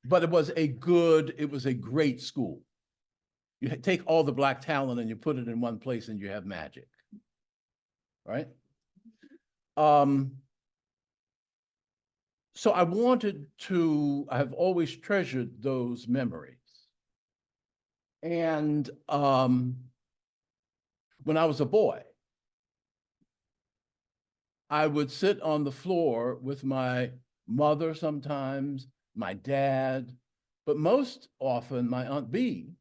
but it was a great school. You take all the Black talent and you put it in one place and you have magic, right? So I have always treasured those memories. And when I was a boy, I would sit on the floor with my mother sometimes, my dad, but most often my Aunt Bee,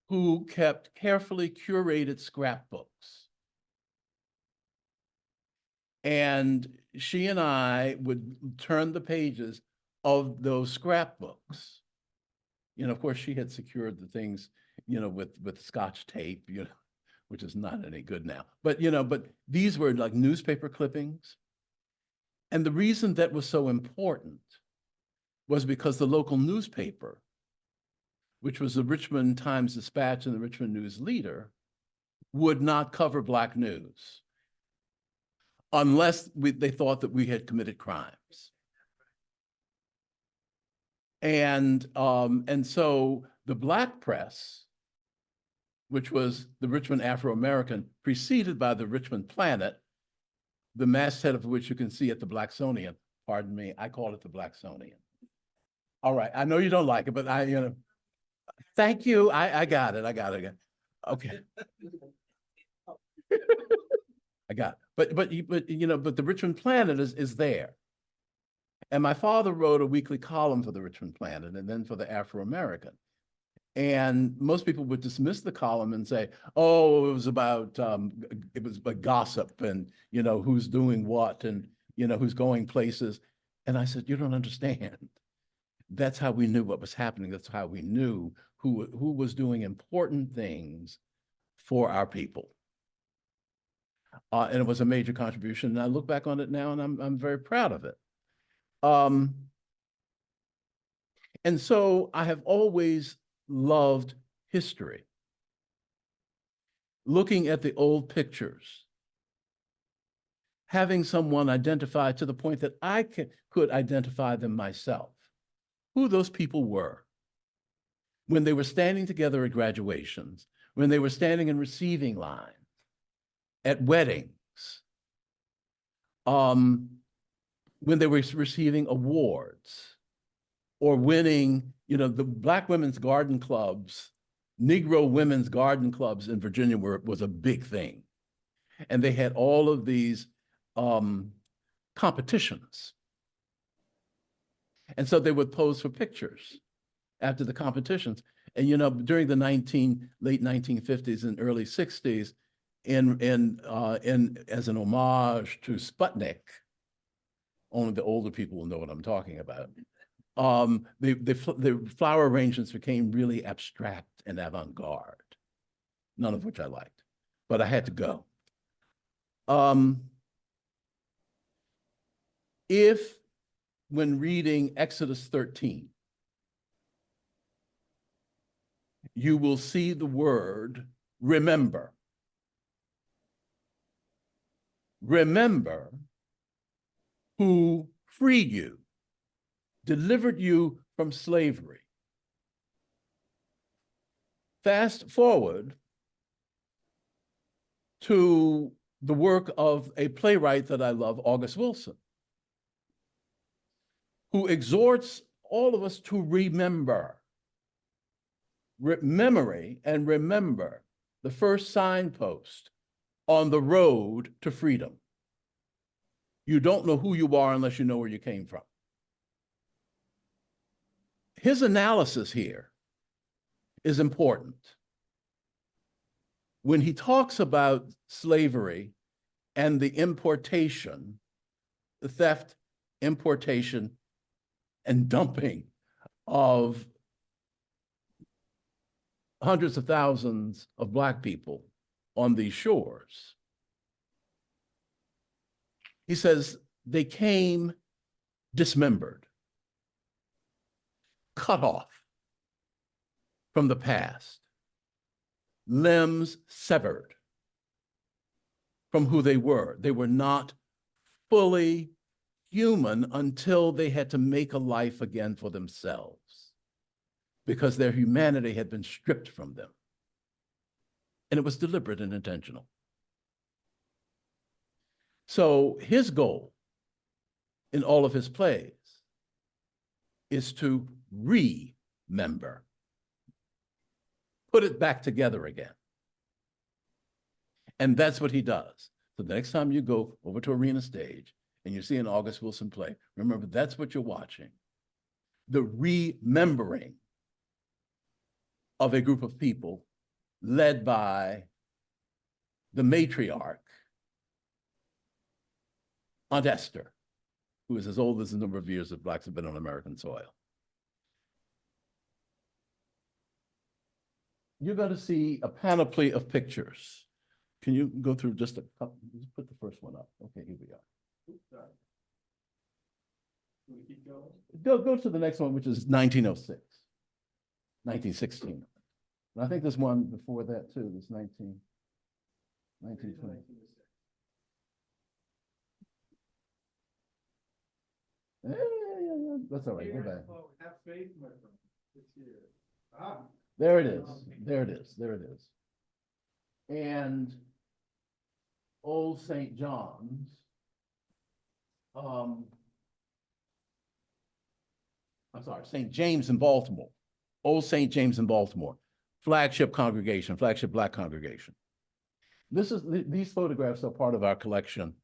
who kept carefully curated scrapbooks. And she and I would turn the pages of those scrapbooks. You know, of course, she had secured the things, you know, with Scotch tape, you know, which is not any good now. But, you know, but these were like newspaper clippings. And the reason that was so important was because the local newspaper, which was the Richmond Times-Dispatch and the Richmond News Leader, would not cover Black news unless they thought that we had committed crimes. And so the Black press, which was the Richmond Afro-American, preceded by the Richmond Planet, the masthead of which you can see at the Blacksonian. Pardon me, I call it the Blacksonian. All right, I know you don't like it, but you know, thank you, I got it. Okay. I got it. But you know, but the Richmond Planet is there. And my father wrote a weekly column for the Richmond Planet and then for the Afro-American. And most people would dismiss the column and say, oh, it was about gossip and, you know, who's doing what and, you know, who's going places. And I said, you don't understand. That's how we knew what was happening. That's how we knew who was doing important things for our people. And it was a major contribution. And I look back on it now and I'm very proud of it. And so I have always loved history. Looking at the old pictures, having someone identify to the point that I could identify them myself, who those people were, when they were standing together at graduations, when they were standing in receiving lines, at weddings, when they were receiving awards, or winning, you know, the Black women's garden clubs, Negro women's garden clubs in Virginia was a big thing. And they had all of these competitions. And so they would pose for pictures after the competitions. And, you know, during the late 1950s and early 60s, as an homage to Sputnik, only the older people will know what I'm talking about. The flower arrangements became really abstract and avant-garde, none of which I liked, but I had to go. If, when reading Exodus 13, you will see the word remember. Remember who freed you, delivered you from slavery. Fast forward to the work of a playwright that I love, August Wilson, who exhorts all of us to remember. Memory and remember, the first signpost on the road to freedom. You don't know who you are unless you know where you came from. His analysis here is important. When he talks about slavery and the importation, the theft, importation, and dumping of hundreds of thousands of Black people on these shores, he says they came dismembered, cut off from the past, limbs severed from who they were. They were not fully human until they had to make a life again for themselves because their humanity had been stripped from them. And it was deliberate and intentional. So his goal in all of his plays is to remember, put it back together again. And that's what he does. So the next time you go over to Arena Stage and you see an August Wilson play, remember that's what you're watching. The remembering of a group of people led by the matriarch, Aunt Esther, who is as old as the number of years that Blacks have been on American soil. You're going to see a panoply of pictures. Can you go through just a couple? Just put the first one up. Okay, here we are. Oops, sorry. Can we keep going? Go to the next one, which is 1906, 1916. And I think there's one before that too. There's 1920. Yeah. That's all right. Go back. Have faith, my friend. It's here. Ah. There it is. There it is. There it is. And Old St. John's. I'm sorry, St. James in Baltimore. Old St. James in Baltimore. Flagship congregation, flagship Black congregation. These photographs are part of our collection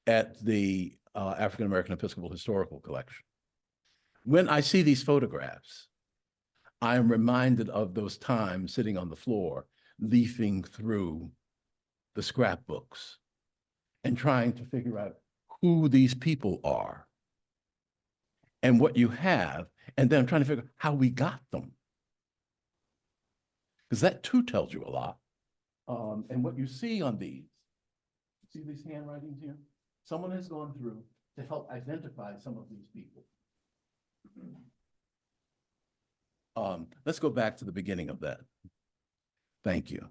at the African American Episcopal Historical Collection. When I see these photographs, I am reminded of those times sitting on the floor, leafing through the scrapbooks and trying to figure out who these people are and what you have, and then trying to figure out how we got them. Because that too tells you a lot. And what you see on these, see these handwritings here? Someone has gone through to help identify some of these people. Let's go back to the beginning of that. Thank you.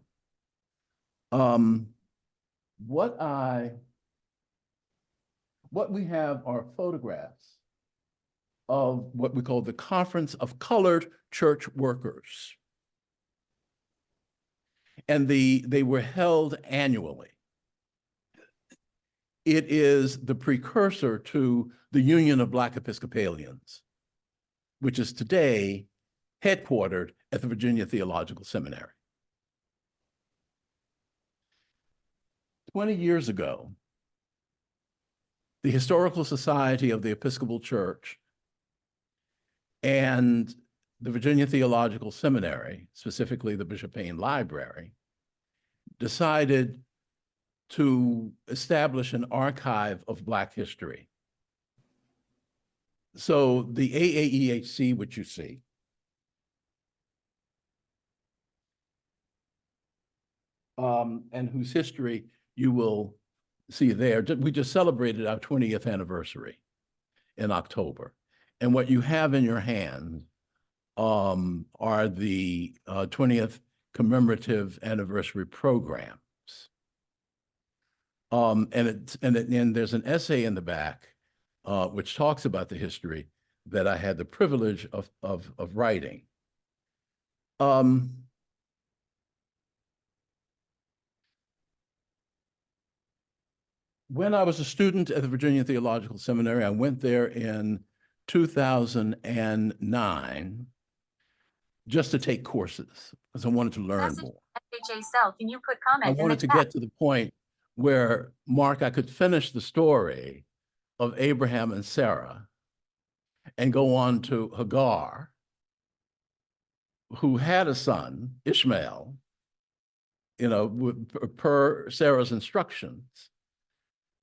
What we have are photographs of what we call the Conference of Colored Church Workers. And they were held annually. It is the precursor to the Union of Black Episcopalians, which is today headquartered at the Virginia Theological Seminary. 20 years ago, the Historical Society of the Episcopal Church and the Virginia Theological Seminary, specifically the Bishop Payne Library, decided to establish an archive of Black history. So the AAEHC, which you see, and whose history you will see there. We just celebrated our 20th anniversary in October. And what you have in your hand are the 20th commemorative anniversary programs. And there's an essay in the back which talks about the history that I had the privilege of writing. When I was a student at the Virginia Theological Seminary, I went there in 2009 just to take courses because I wanted to learn more. Can you put comment I wanted to get to the point where, Mark, I could finish the story of Abraham and Sarah and go on to Hagar, who had a son, Ishmael, per Sarah's instructions,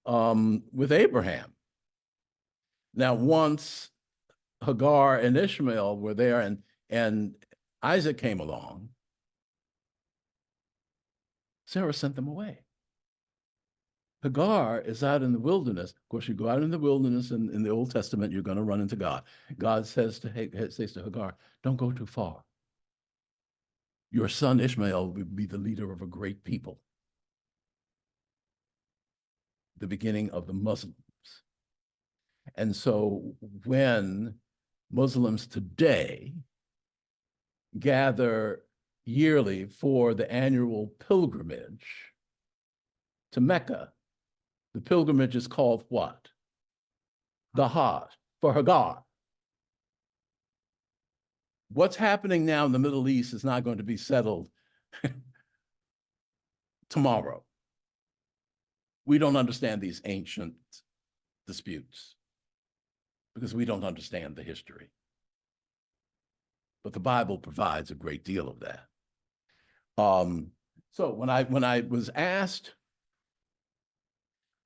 with Abraham. Now, once Hagar and Ishmael were there and Isaac came along, Sarah sent them away. Hagar is out in the wilderness. Of course, you go out in the wilderness in the Old Testament, you're going to run into God. God says to Hagar, don't go too far. Your son Ishmael will be the leader of a great people. The beginning of the Muslims. And so when Muslims today gather yearly for the annual pilgrimage to Mecca, the pilgrimage is called what? The Hajj, for Hagar. What's happening now in the Middle East is not going to be settled tomorrow. We don't understand these ancient disputes because we don't understand the history. But the Bible provides a great deal of that. So when I was asked,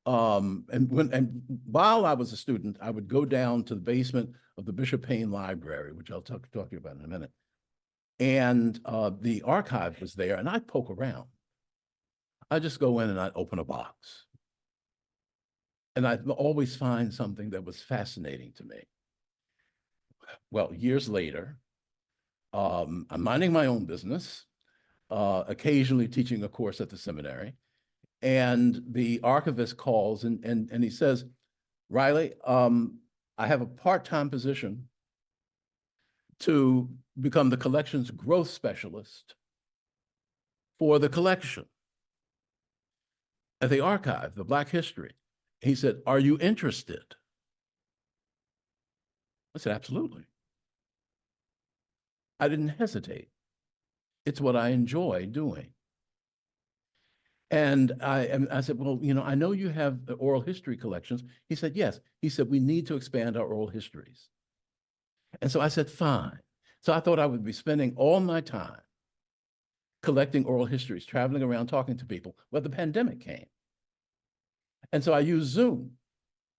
and while I was a student, I would go down to the basement of the Bishop Payne Library, which I'll talk to you about in a minute. And the archive was there, and I'd poke around. I'd just go in and I'd open a box. And I'd always find something that was fascinating to me. Well, years later, I'm minding my own business, occasionally teaching a course at the seminary. And the archivist calls and he says, Riley, I have a part-time position to become the collections growth specialist for the collection at the archive, the Black History. He said, are you interested? I said, absolutely. I didn't hesitate. It's what I enjoy doing. And I said, well, you know, I know you have the oral history collections. He said, yes. He said, we need to expand our oral histories. And so I said, fine. So I thought I would be spending all my time collecting oral histories, traveling around, talking to people. Well, the pandemic came. And so I used Zoom.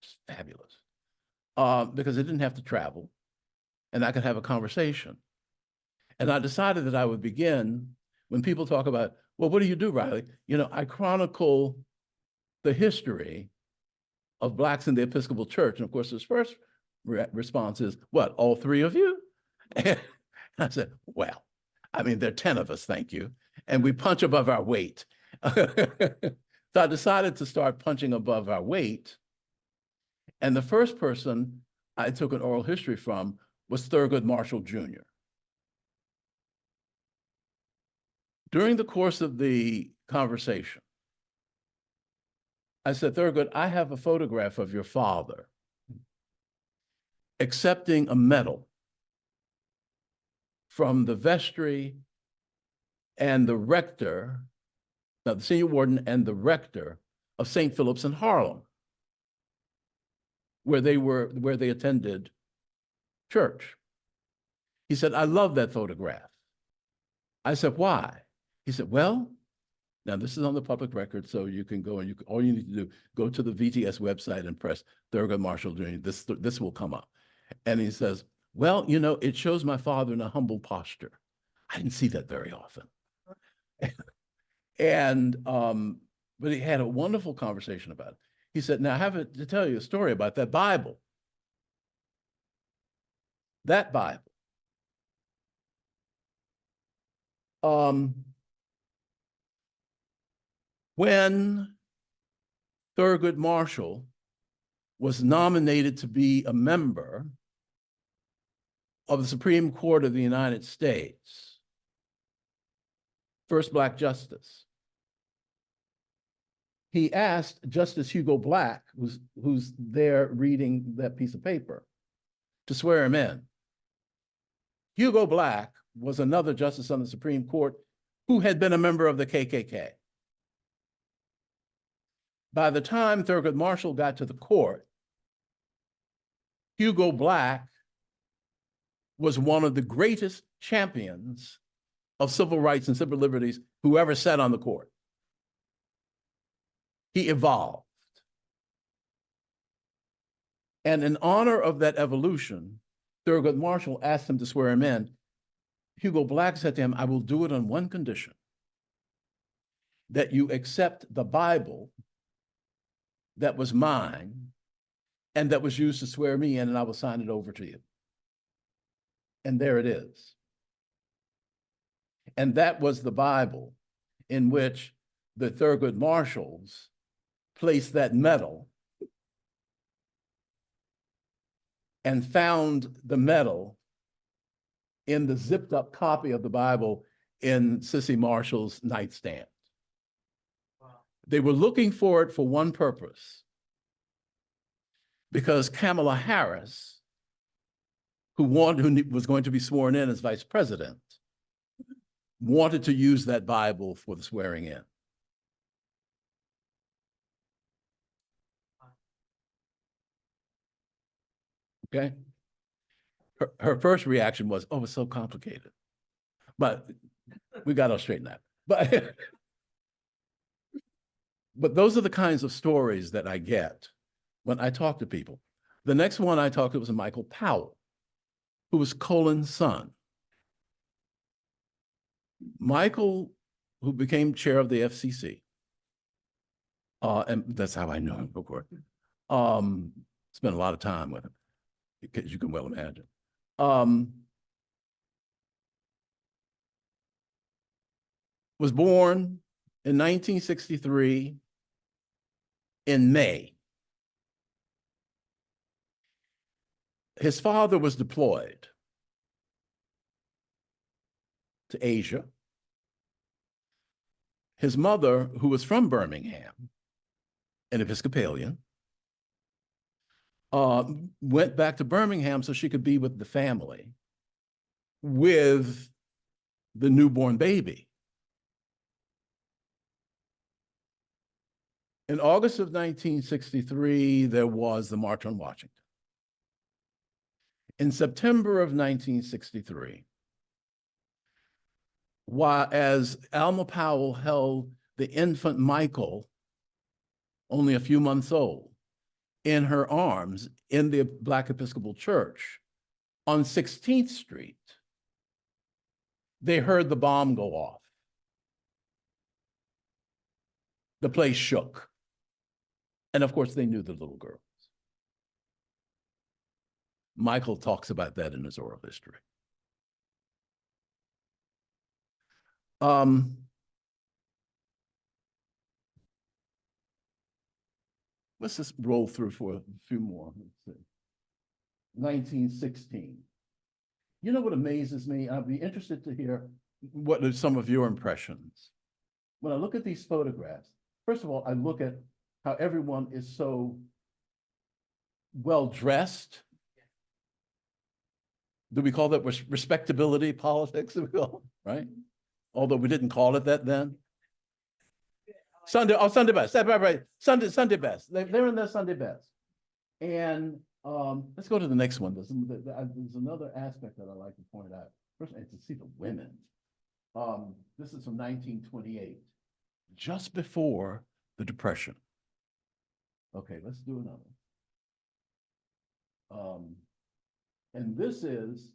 It's fabulous. Because I didn't have to travel and I could have a conversation. And I decided that I would begin when people talk about, well, what do you do, Riley? You know, I chronicle the history of Blacks in the Episcopal Church. And of course, his first response is, what, all three of you? And I said, well, I mean, there are 10 of us, thank you. And we punch above our weight. So I decided to start punching above our weight. And the first person I took an oral history from was Thurgood Marshall Jr. During the course of the conversation, I said, Thurgood, I have a photograph of your father accepting a medal from the vestry and the rector, the senior warden and the rector of St. Philip's in Harlem, where they attended church. He said, I love that photograph. I said, why? He said, well, now this is on the public record, so you can go and all you need to do, go to the VTS website and press Thurgood Marshall Jr. This will come up. And he says, well, you know, it shows my father in a humble posture. I didn't see that very often. And, but he had a wonderful conversation about it. He said, now I have to tell you a story about that Bible. That Bible. When Thurgood Marshall was nominated to be a member of the Supreme Court of the United States, first Black justice, he asked Justice Hugo Black, who's there reading that piece of paper, to swear him in. Hugo Black was another justice on the Supreme Court who had been a member of the KKK. By the time Thurgood Marshall got to the court, Hugo Black was one of the greatest champions of civil rights and civil liberties who ever sat on the court. He evolved. And in honor of that evolution, Thurgood Marshall asked him to swear him in. Hugo Black said to him, I will do it on one condition, that you accept the Bible that was mine and that was used to swear me in, and I will sign it over to you. And there it is. And that was the Bible in which the Thurgood Marshalls placed that medal and found the medal in the zipped up copy of the Bible in Sissy Marshall's nightstand. They were looking for it for one purpose, because Kamala Harris, who was going to be sworn in as vice president, wanted to use that Bible for the swearing in. Okay. Her first reaction was, oh, it's so complicated. But we got to straighten that. But those are the kinds of stories that I get when I talk to people. The next one I talked to was Michael Powell, who was Colin's son. Michael, who became chair of the FCC, and that's how I know him, of course. Spent a lot of time with him, because you can well imagine. Was born in 1963 in May. His father was deployed to Asia. His mother, who was from Birmingham, an Episcopalian, went back to Birmingham so she could be with the family with the newborn baby. In August of 1963, there was the March on Washington. In September of 1963, as Alma Powell held the infant Michael, only a few months old, in her arms in the Black Episcopal Church on 16th Street, they heard the bomb go off. The place shook. And of course, they knew the little girls. Michael talks about that in his oral history. Let's just roll through for a few more. Let's see. 1916. You know what amazes me? I'd be interested to hear what are some of your impressions. When I look at these photographs, first of all, I look at how everyone is so well dressed. Do we call that respectability politics? Right? Although we didn't call it that then. Sunday best. Right. Sunday best. They're in their Sunday best. And let's go to the next one. There's another aspect that I like to point out. First, to see the women. This is from 1928, just before the Depression. Okay, let's do another. And this is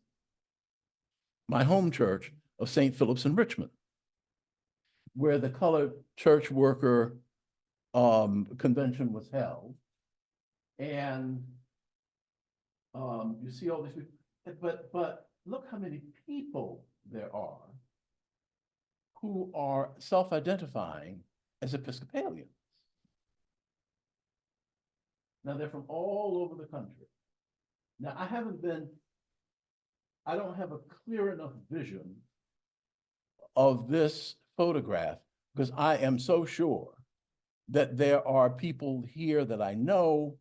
my home church of St. Philip's in Richmond, where the colored church worker convention was held. And you see all these people, but look how many people there are who are self-identifying as Episcopalians. Now they're from all over the country. Now I don't have a clear enough vision of this photograph, because I am so sure that there are people here that I know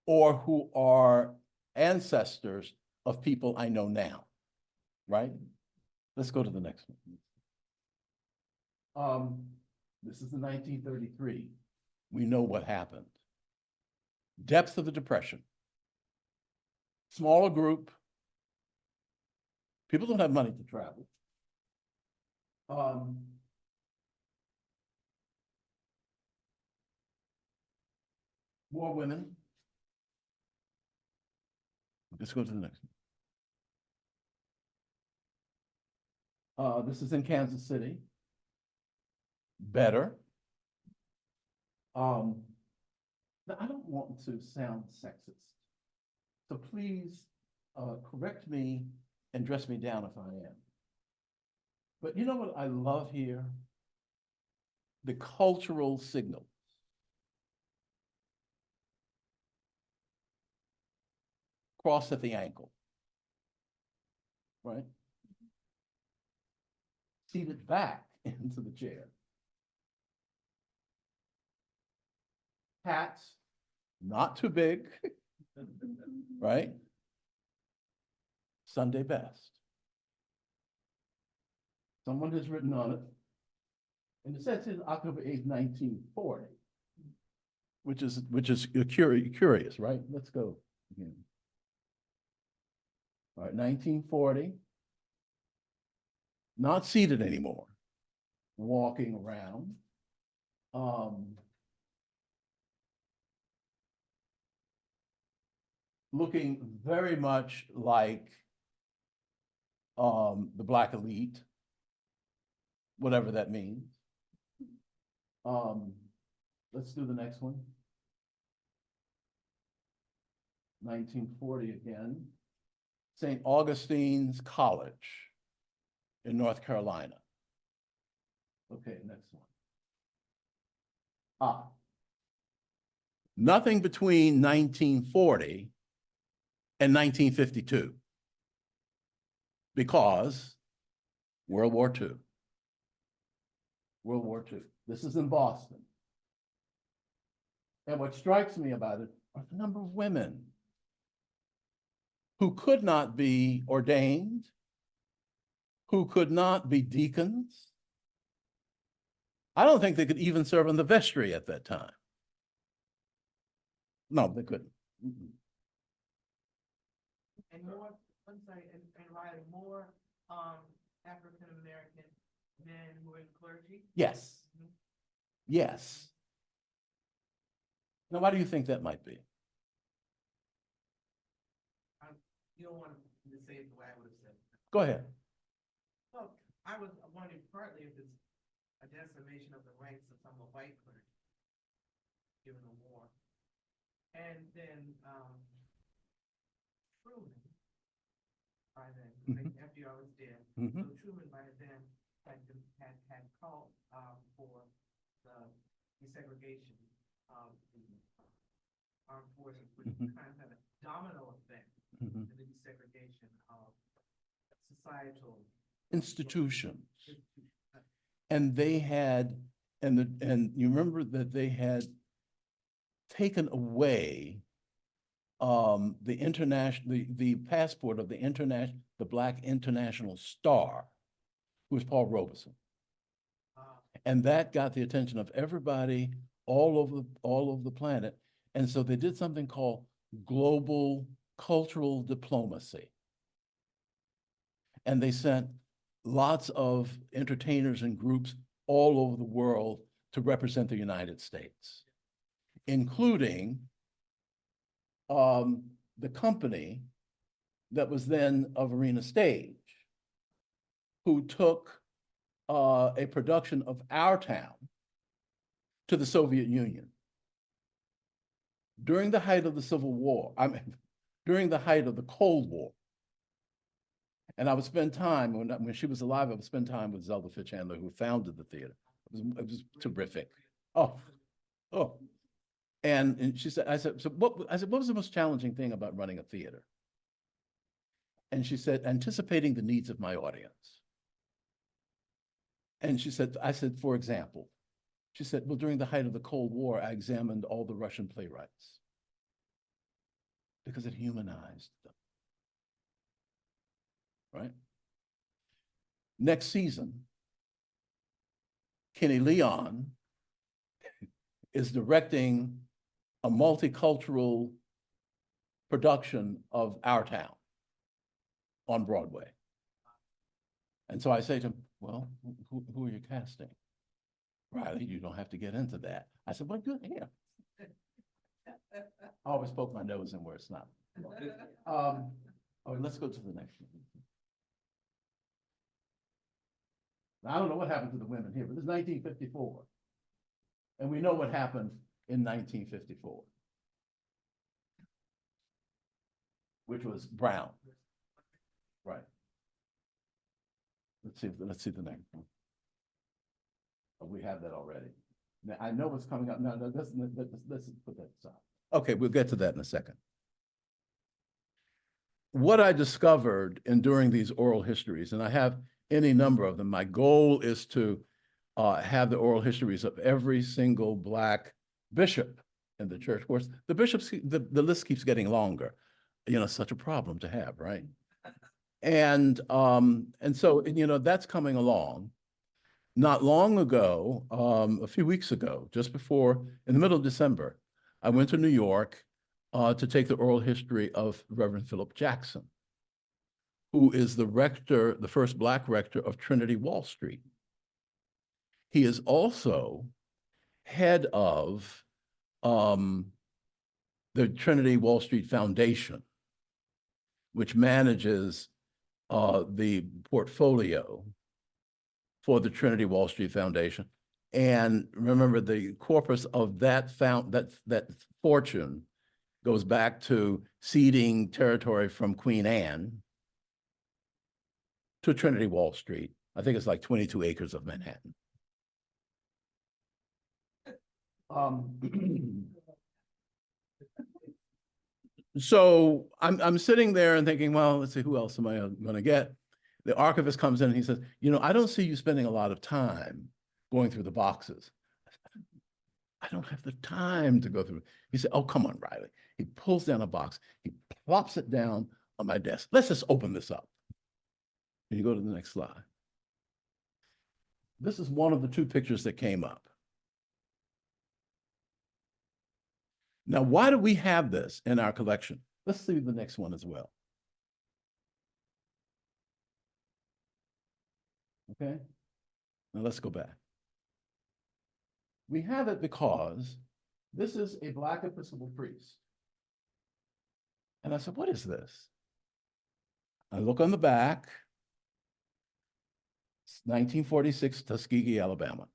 or who are ancestors of people I know now, right? Let's go to the next one. This is the 1933. We know what happened. Depth of the Depression. Smaller group. People don't have money to travel. More women. Let's go to the next one. This is in Kansas City. Better. Now, I don't want to sound sexist, so please correct me and dress me down if I am. But you know what I love here? The cultural signals. crossed at the ankle. Right? Seated back into the chair. Hats, not too big, right? Sunday best. Someone has written on it, and it says it's October 8th, 1940, which is curious, right? Let's go again. All right, 1940. Not seated anymore, walking around. Looking very much like the Black elite, whatever that means. Let's do the next one. 1940 again. St. Augustine's College in North Carolina. Okay, next one. Nothing between 1940 and 1952, because World War II. World War II. This is in Boston. And what strikes me about it are the number of women who could not be ordained, who could not be deacons. I don't think they could even serve in the vestry at that time. No, they couldn't. And more, I'm sorry, and Riley, more African American men who are in clergy? Yes. Yes. Now, why do you think that might be? You don't want to say it the way I would have said it. Go ahead. Well, I was wondering partly if it's a decimation of the ranks of some of the white clergy, given the war. And then Truman, by then, FDR was dead, so Truman by then had called for the desegregation of the armed forces, which kind of had a domino effect in the desegregation of societal Institutions. And they had, and you remember that they had taken away the passport of the Black International Star, who was Paul Robeson. And that got the attention of everybody all over the planet. And so they did something called global cultural diplomacy. And they sent lots of entertainers and groups all over the world to represent the United States, including the company that was then of Arena Stage, who took a production of Our Town to the Soviet Union. During the height of the Civil War, during the height of the Cold War, and I would spend time, when she was alive, I would spend time with Zelda Fitzhandler, who founded the theater. It was terrific. Oh. And she said, I said, what was the most challenging thing about running a theater? And she said, anticipating the needs of my audience. And she said, I said, for example, she said, well, during the height of the Cold War, I examined all the Russian playwrights because it humanized them, right? Next season, Kenny Leon is directing a multicultural production of Our Town on Broadway. And so I say to him, well, who are you casting? Riley, you don't have to get into that. I said, well, good, yeah. I always poke my nose in where it's not. Let's go to the next one. Now, I don't know what happened to the women here, but this is 1954. And we know what happened in 1954, which was Brown. Right. Let's see the next one. Oh, we have that already. Now, I know what's coming up. No, let's put that aside. Okay, we'll get to that in a second. what I discovered in doing these oral histories, and I have any number of them, my goal is to have the oral histories of every single Black bishop in the church. Of course, the bishops, the list keeps getting longer. You know, such a problem to have, right? And so, you know, that's coming along. Not long ago, a few weeks ago, just before, in the middle of December, I went to New York to take the oral history of Reverend Philip Jackson, who is the rector, the first Black rector of Trinity Wall Street. He is also head of the Trinity Wall Street Foundation, which manages the portfolio for the Trinity Wall Street Foundation. And remember, the corpus of that fortune goes back to ceding territory from Queen Anne to Trinity Wall Street. I think it's like 22 acres of Manhattan. So I'm sitting there and thinking, well, let's see, who else am I going to get? The archivist comes in and he says, you know, I don't see you spending a lot of time going through the boxes. I don't have the time to go through. He said, oh, come on, Riley. He pulls down a box. He plops it down on my desk. Let's just open this up. And you go to the next slide. This is one of the two pictures that came up. Now, why do we have this in our collection? Let's see the next one as well. Okay, now let's go back. We have it because this is a Black Episcopal priest. And I said, what is this? I look on the back. It's 1946, Tuskegee, Alabama.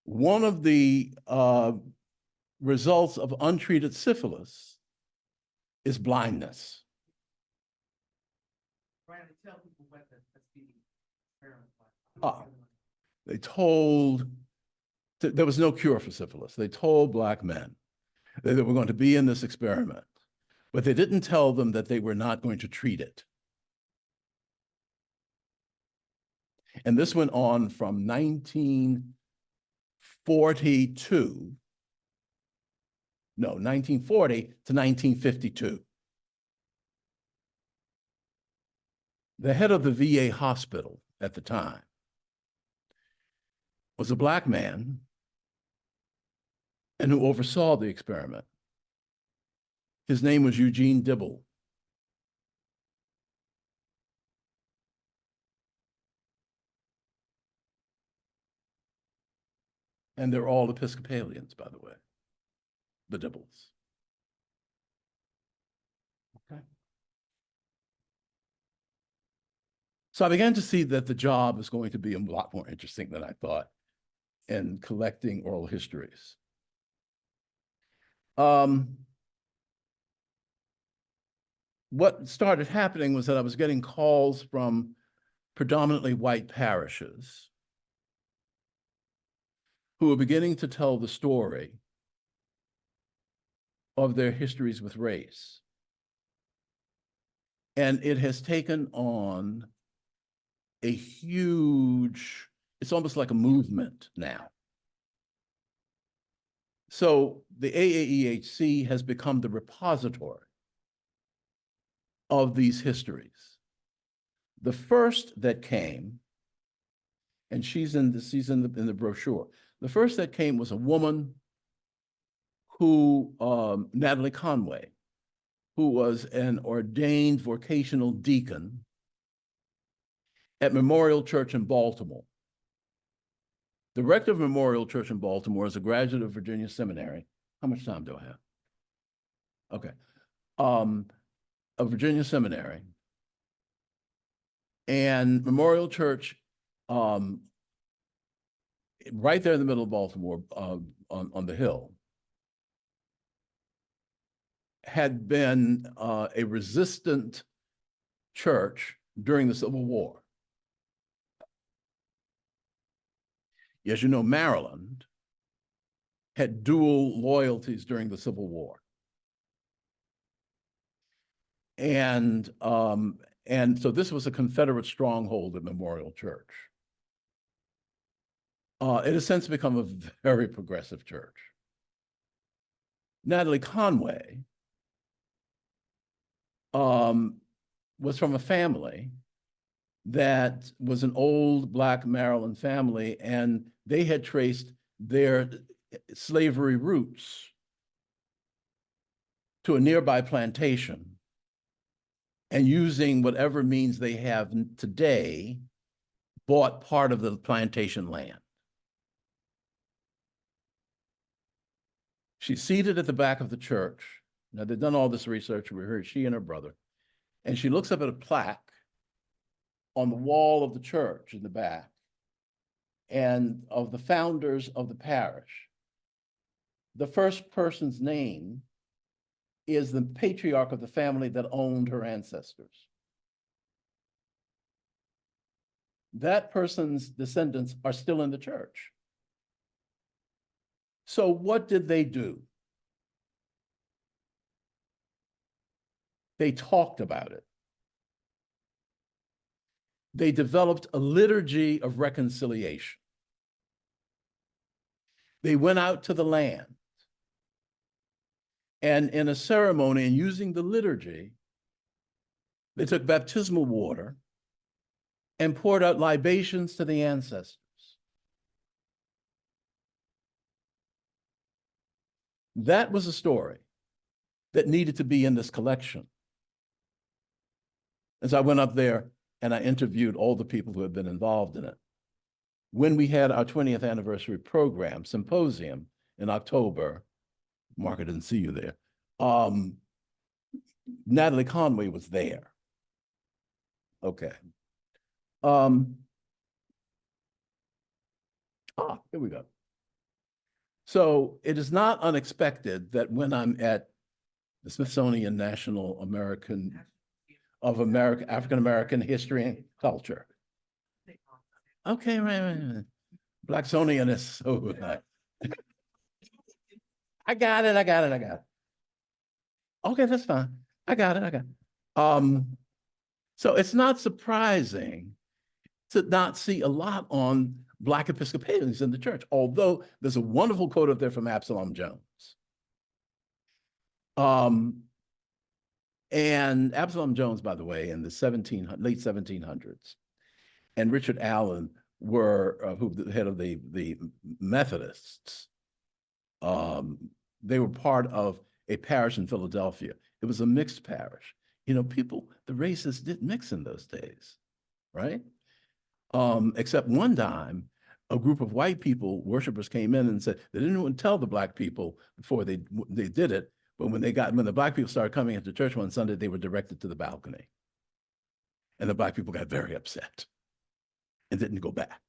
One of the results of untreated syphilis is blindness. Trying to tell people what the experiment was. They told, there was no cure for syphilis. They told Black men that they were going to be in this experiment, but they didn't tell them that they were not going to treat it. And this went on from 1940 to 1952. The head of the VA hospital at the time was a Black man and who oversaw the experiment. His name was Eugene Dibble. And they're all Episcopalians, by the way, the Dibbles. Okay. So I began to see that the job is going to be a lot more interesting than I thought in collecting oral histories. What started happening was that I was getting calls from predominantly white parishes who were beginning to tell the story of their histories with race. And it has taken on a huge, it's almost like a movement now. So the AAEHC has become the repository of these histories. The first that came, and she's in the brochure. The first that came was a woman who, Natalie Conway, who was an ordained vocational deacon at Memorial Church in Baltimore. The rector of Memorial Church in Baltimore is a graduate of Virginia Seminary. How much time do I have? Okay. Of Virginia Seminary. And Memorial Church, right there in the middle of Baltimore, on the hill, had been a resistant church during the Civil War. As you know, Maryland had dual loyalties during the Civil War. And so this was a Confederate stronghold at Memorial Church. It has since become a very progressive church. Natalie Conway was from a family that was an old Black Maryland family, and they had traced their slavery roots to a nearby plantation, and using whatever means they have today, bought part of the plantation land. She's seated at the back of the church. Now, they've done all this research. We heard she and her brother. And she looks up at a plaque on the wall of the church in the back, and of the founders of the parish. The first person's name is the patriarch of the family that owned her ancestors. That person's descendants are still in the church. So what did they do? They talked about it. They developed a liturgy of reconciliation. They went out to the land, and in a ceremony and using the liturgy, they took baptismal water and poured out libations to the ancestors. That was a story that needed to be in this collection. As I went up there and I interviewed all the people who had been involved in it. When we had our 20th anniversary program, symposium in October, Mark, I didn't see you there, Natalie Conway was there. Okay. Here we go. So it is not unexpected that when I'm at the Smithsonian National African American History and Culture. Okay, right. Blacksonian is so I got it. Okay, that's fine. I got it. So it's not surprising to not see a lot on Black Episcopalians in the church, although there's a wonderful quote up there from Absalom Jones. And Absalom Jones, by the way, in the late 1700s, and Richard Allen were the head of the Methodists. They were part of a parish in Philadelphia. It was a mixed parish. You know, the races didn't mix in those days, right? Except one time, a group of white people, worshipers, came in and said they didn't want to tell the Black people before they did it, but when the Black people started coming into church one Sunday, they were directed to the balcony. And the Black people got very upset and didn't go back.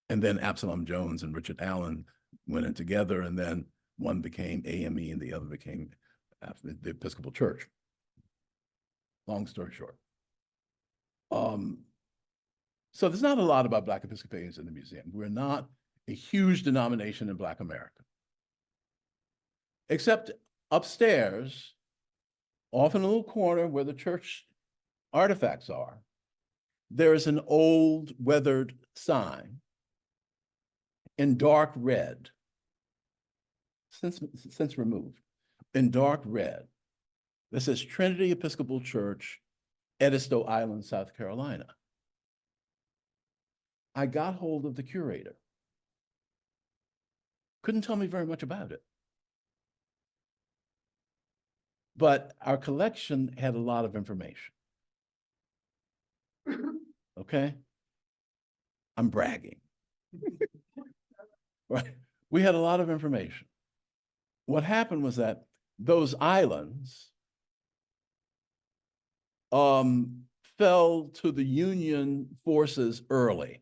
And then Absalom Jones and Richard Allen went in together, and then one became AME and the other became the Episcopal Church. Long story short. So there's not a lot about Black Episcopalians in the museum. We're not a huge denomination in Black America. Except upstairs, off in a little corner where the church artifacts are, there is an old weathered sign in dark red, since removed, in dark red, that says Trinity Episcopal Church, Edisto Island, South Carolina. I got hold of the curator. Couldn't tell me very much about it. But our collection had a lot of information. Okay? I'm bragging. Right? We had a lot of information. What happened was that those islands fell to the Union forces early.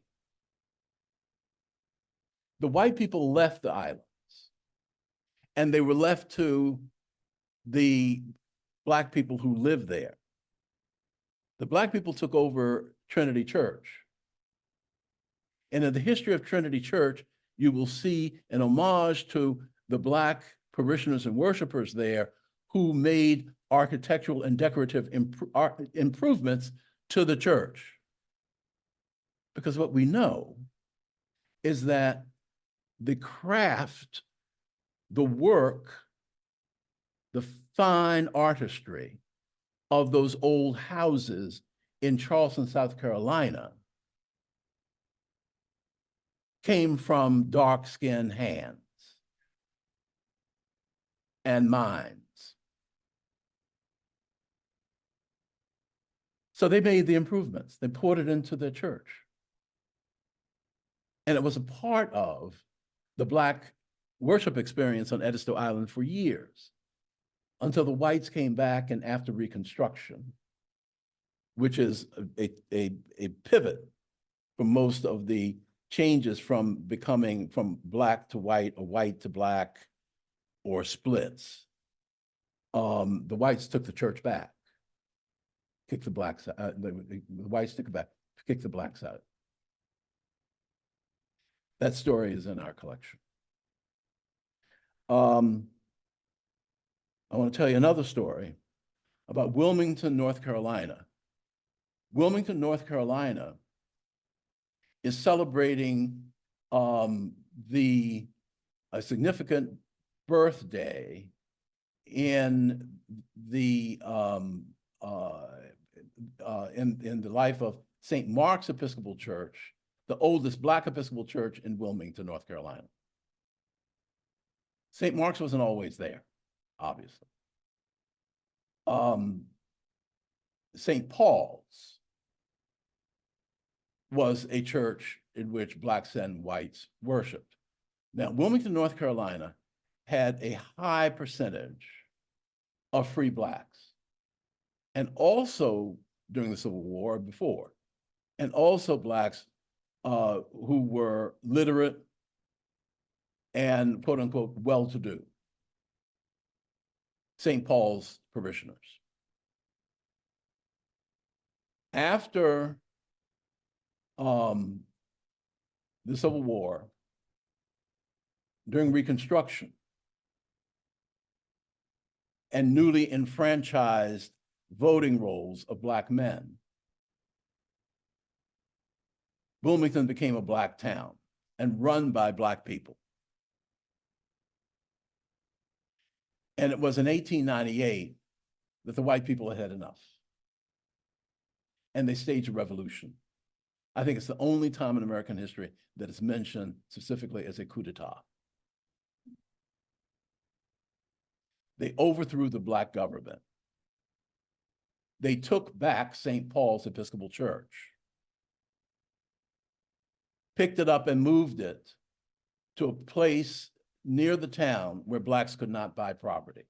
The white people left the islands, and they were left to the Black people who lived there. The Black people took over Trinity Church. And in the history of Trinity Church, you will see an homage to the Black parishioners and worshipers there who made architectural and decorative improvements to the church. Because what we know is that the craft, the work, the fine artistry of those old houses in Charleston, South Carolina, came from dark-skinned hands and minds. So they made the improvements. They poured it into their church. And it was a part of the Black worship experience on Edisto Island for years, until the whites came back and after Reconstruction, which is a pivot for most of the changes from becoming from Black to white or white to Black or splits. The whites took the church back, kicked the Blacks out. The whites took it back, kicked the Blacks out. That story is in our collection. I want to tell you another story about Wilmington, North Carolina. Wilmington, North Carolina is celebrating a significant birthday in the life of St. Mark's Episcopal Church, the oldest Black Episcopal church in Wilmington, North Carolina. St. Mark's wasn't always there, obviously. St. Paul's was a church in which Blacks and whites worshiped. Now, Wilmington, North Carolina had a high percentage of free Blacks, and also during the Civil War before, and also Blacks who were literate and quote unquote well-to-do. St. Paul's parishioners. After the Civil War, during Reconstruction, and newly enfranchised voting rolls of Black men, Wilmington became a Black town and run by Black people. And it was in 1898 that the white people had had enough. And they staged a revolution. I think it's the only time in American history that is mentioned specifically as a coup d'etat. They overthrew the Black government. They took back St. Paul's Episcopal Church, picked it up and moved it to a place near the town where Blacks could not buy property.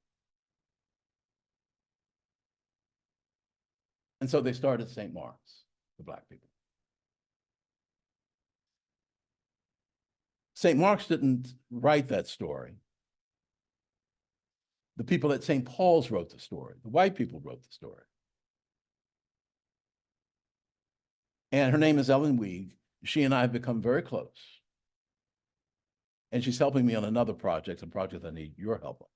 And so they started St. Mark's, the Black people. St. Mark's didn't write that story. The people at St. Paul's wrote the story. The white people wrote the story. And her name is Ellen Weig. She and I have become very close. And she's helping me on another project, a project I need your help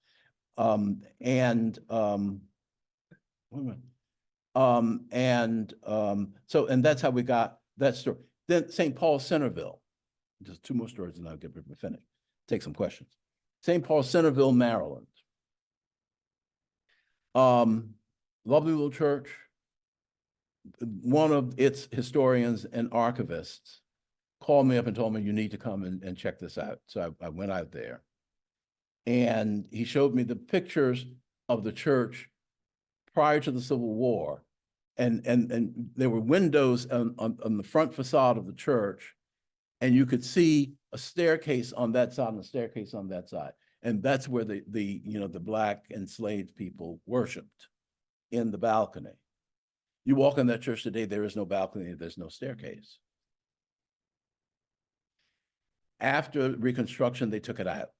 on. And that's how we got that story. Then St. Paul Centerville. Just two more stories and I'll get finished. Take some questions. St. Paul Centerville, Maryland. Lovely little church. One of its historians and archivists called me up and told me, you need to come and check this out. So I went out there. And he showed me the pictures of the church prior to the Civil War. And there were windows on the front facade of the church. And you could see a staircase on that side and a staircase on that side. And that's where the Black enslaved people worshiped, in the balcony. You walk in that church today, there is no balcony, there's no staircase. After Reconstruction, they took it out.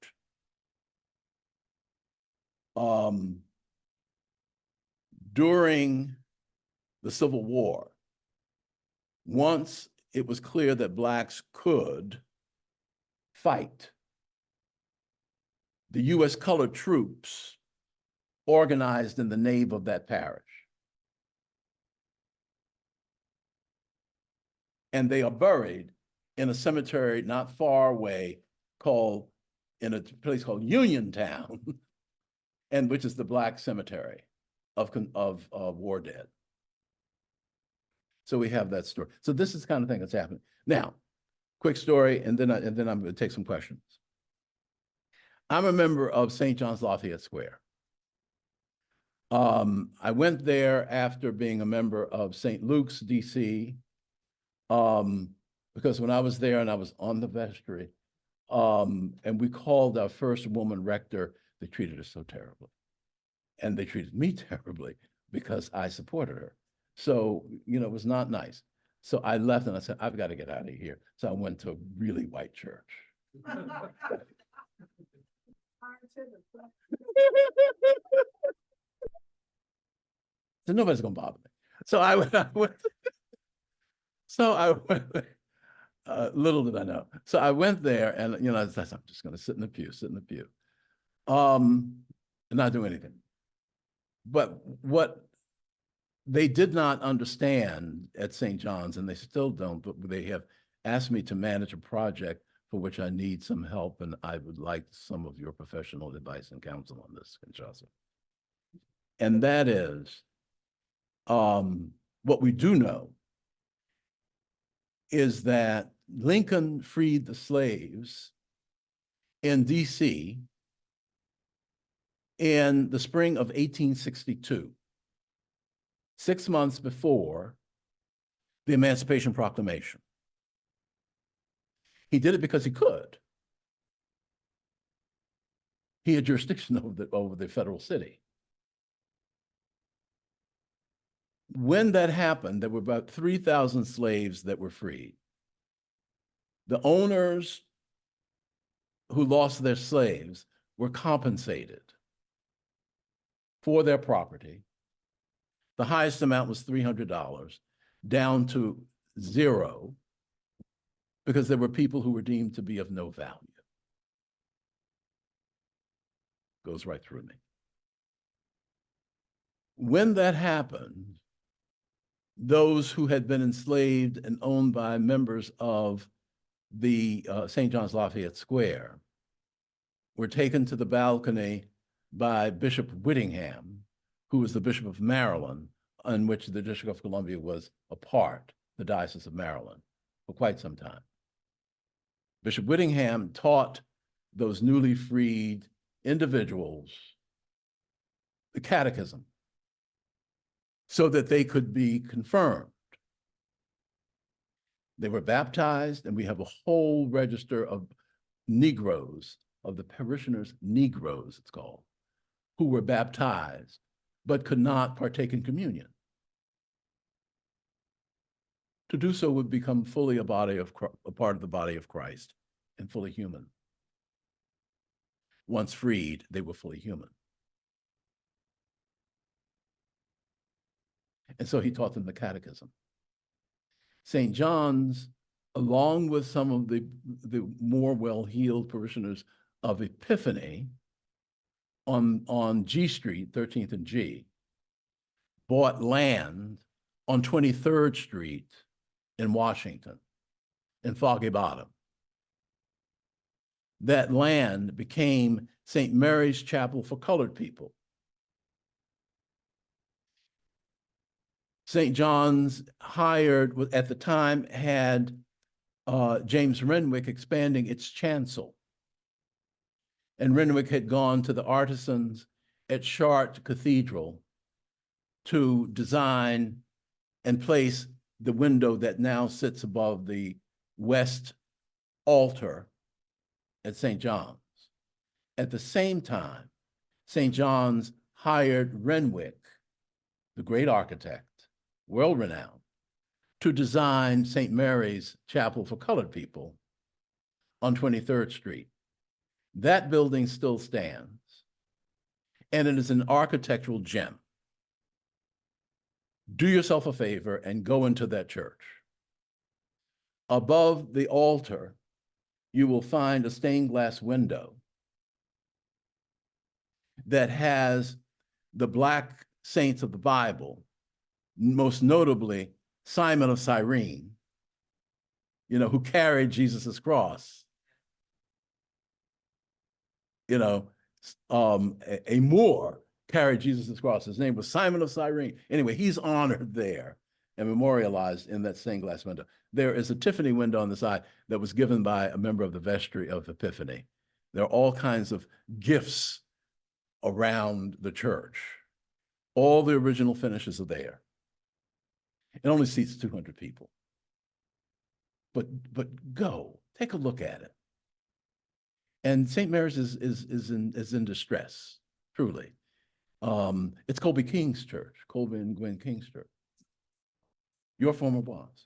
During the Civil War, once it was clear that Blacks could fight. The U.S. colored troops organized in the nave of that parish. And they are buried in a cemetery not far away in a place called Uniontown, and which is the Black cemetery of war dead. So we have that story. So this is the kind of thing that's happening. Now, quick story, and then I'm going to take some questions. I'm a member of St. John's Lafayette Square. I went there after being a member of St. Luke's, DC, because when I was there and I was on the vestry, and we called our first woman rector, they treated her so terribly. And they treated me terribly because I supported her. So, it was not nice. So I left and I said, I've got to get out of here. So I went to a really white church. So nobody's gonna bother me. So I went little did I know. So I went there and, I said, I'm just gonna sit in the pew. And not do anything. But what they did not understand at St. John's, and they still don't, but they have asked me to manage a project for which I need some help, and I would like some of your professional advice and counsel on this, Kinshasa. And that is, what we do know is that Lincoln freed the slaves in DC in the spring of 1862, 6 months before the Emancipation Proclamation. He did it because he could. He had jurisdiction over the federal city. When that happened, there were about 3,000 slaves that were freed. The owners who lost their slaves were compensated for their property. The highest amount was $300, down to $0, because there were people who were deemed to be of no value. Goes right through me. When that happened, those who had been enslaved and owned by members of the St. John's Lafayette Square were taken to the balcony by Bishop Whittingham, who was the Bishop of Maryland, on which the District of Columbia was a part, the Diocese of Maryland, for quite some time. Bishop Whittingham taught those newly freed individuals the catechism so that they could be confirmed. They were baptized, and we have a whole register of Negroes, of the parishioners, Negroes it's called, who were baptized but could not partake in communion. To do so would become fully a part of the body of Christ and fully human. Once freed, they were fully human. And so he taught them the catechism. St. John's, along with some of the more well-heeled parishioners of Epiphany on G Street, 13th and G, bought land on 23rd Street in Washington, in Foggy Bottom. That land became St. Mary's Chapel for colored people. St. John's hired, at the time, had James Renwick expanding its chancel. And Renwick had gone to the artisans at Chartres Cathedral to design and place the window that now sits above the west altar at St. John's. At the same time, St. John's hired Renwick, the great architect, world-renowned, to design St. Mary's Chapel for colored people on 23rd Street. That building still stands, and it is an architectural gem. Do yourself a favor and go into that church. Above the altar you will find a stained glass window that has the Black saints of the Bible, most notably Simon of Cyrene, who carried Jesus's cross. A Moor carried Jesus's cross. His name was Simon of Cyrene. Anyway, he's honored there and memorialized in that stained glass window. There is a Tiffany window on the side that was given by a member of the vestry of Epiphany. There are all kinds of gifts around the church. All the original finishes are there. It only seats 200 people. But go, take a look at it. And St. Mary's is in distress, truly. It's Colby King's church, Colby and Gwen King's church. Your former boss.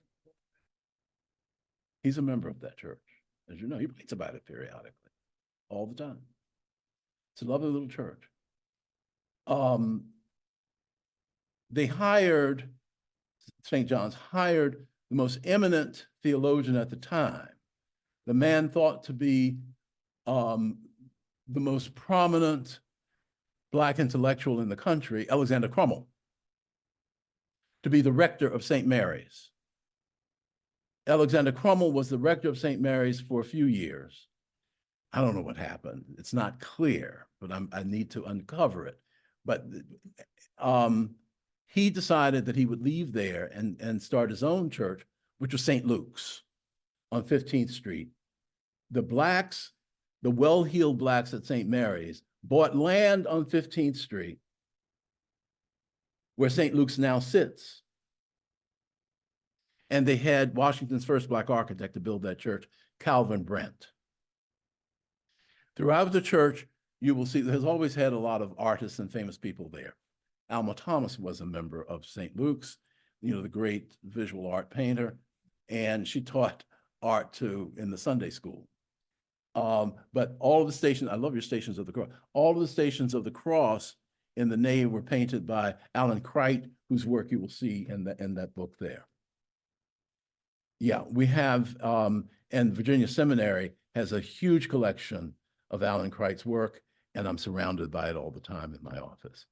He's a member of that church. As you know, he writes about it periodically, all the time. It's a lovely little church. They hired, St. John's hired the most eminent theologian at the time, the man thought to be the most prominent Black intellectual in the country, Alexander Crummell, to be the rector of St. Mary's. Alexander Crummell was the rector of St. Mary's for a few years. I don't know what happened. It's not clear, but I need to uncover it. But he decided that he would leave there and start his own church, which was St. Luke's on 15th Street. The Blacks, the well-heeled Blacks at St. Mary's, bought land on 15th Street, where St. Luke's now sits. And they had Washington's first Black architect to build that church, Calvin Brent. Throughout the church, you will see there's always had a lot of artists and famous people there. Alma Thomas was a member of St. Luke's, the great visual art painter, and she taught art too in the Sunday school. But all of the stations, I love your Stations of the Cross, all of the Stations of the Cross in the nave were painted by Alan Cricht, whose work you will see in that book there. Yeah, we have, and Virginia Seminary has a huge collection of Alan Cricht's work, and I'm surrounded by it all the time in my office.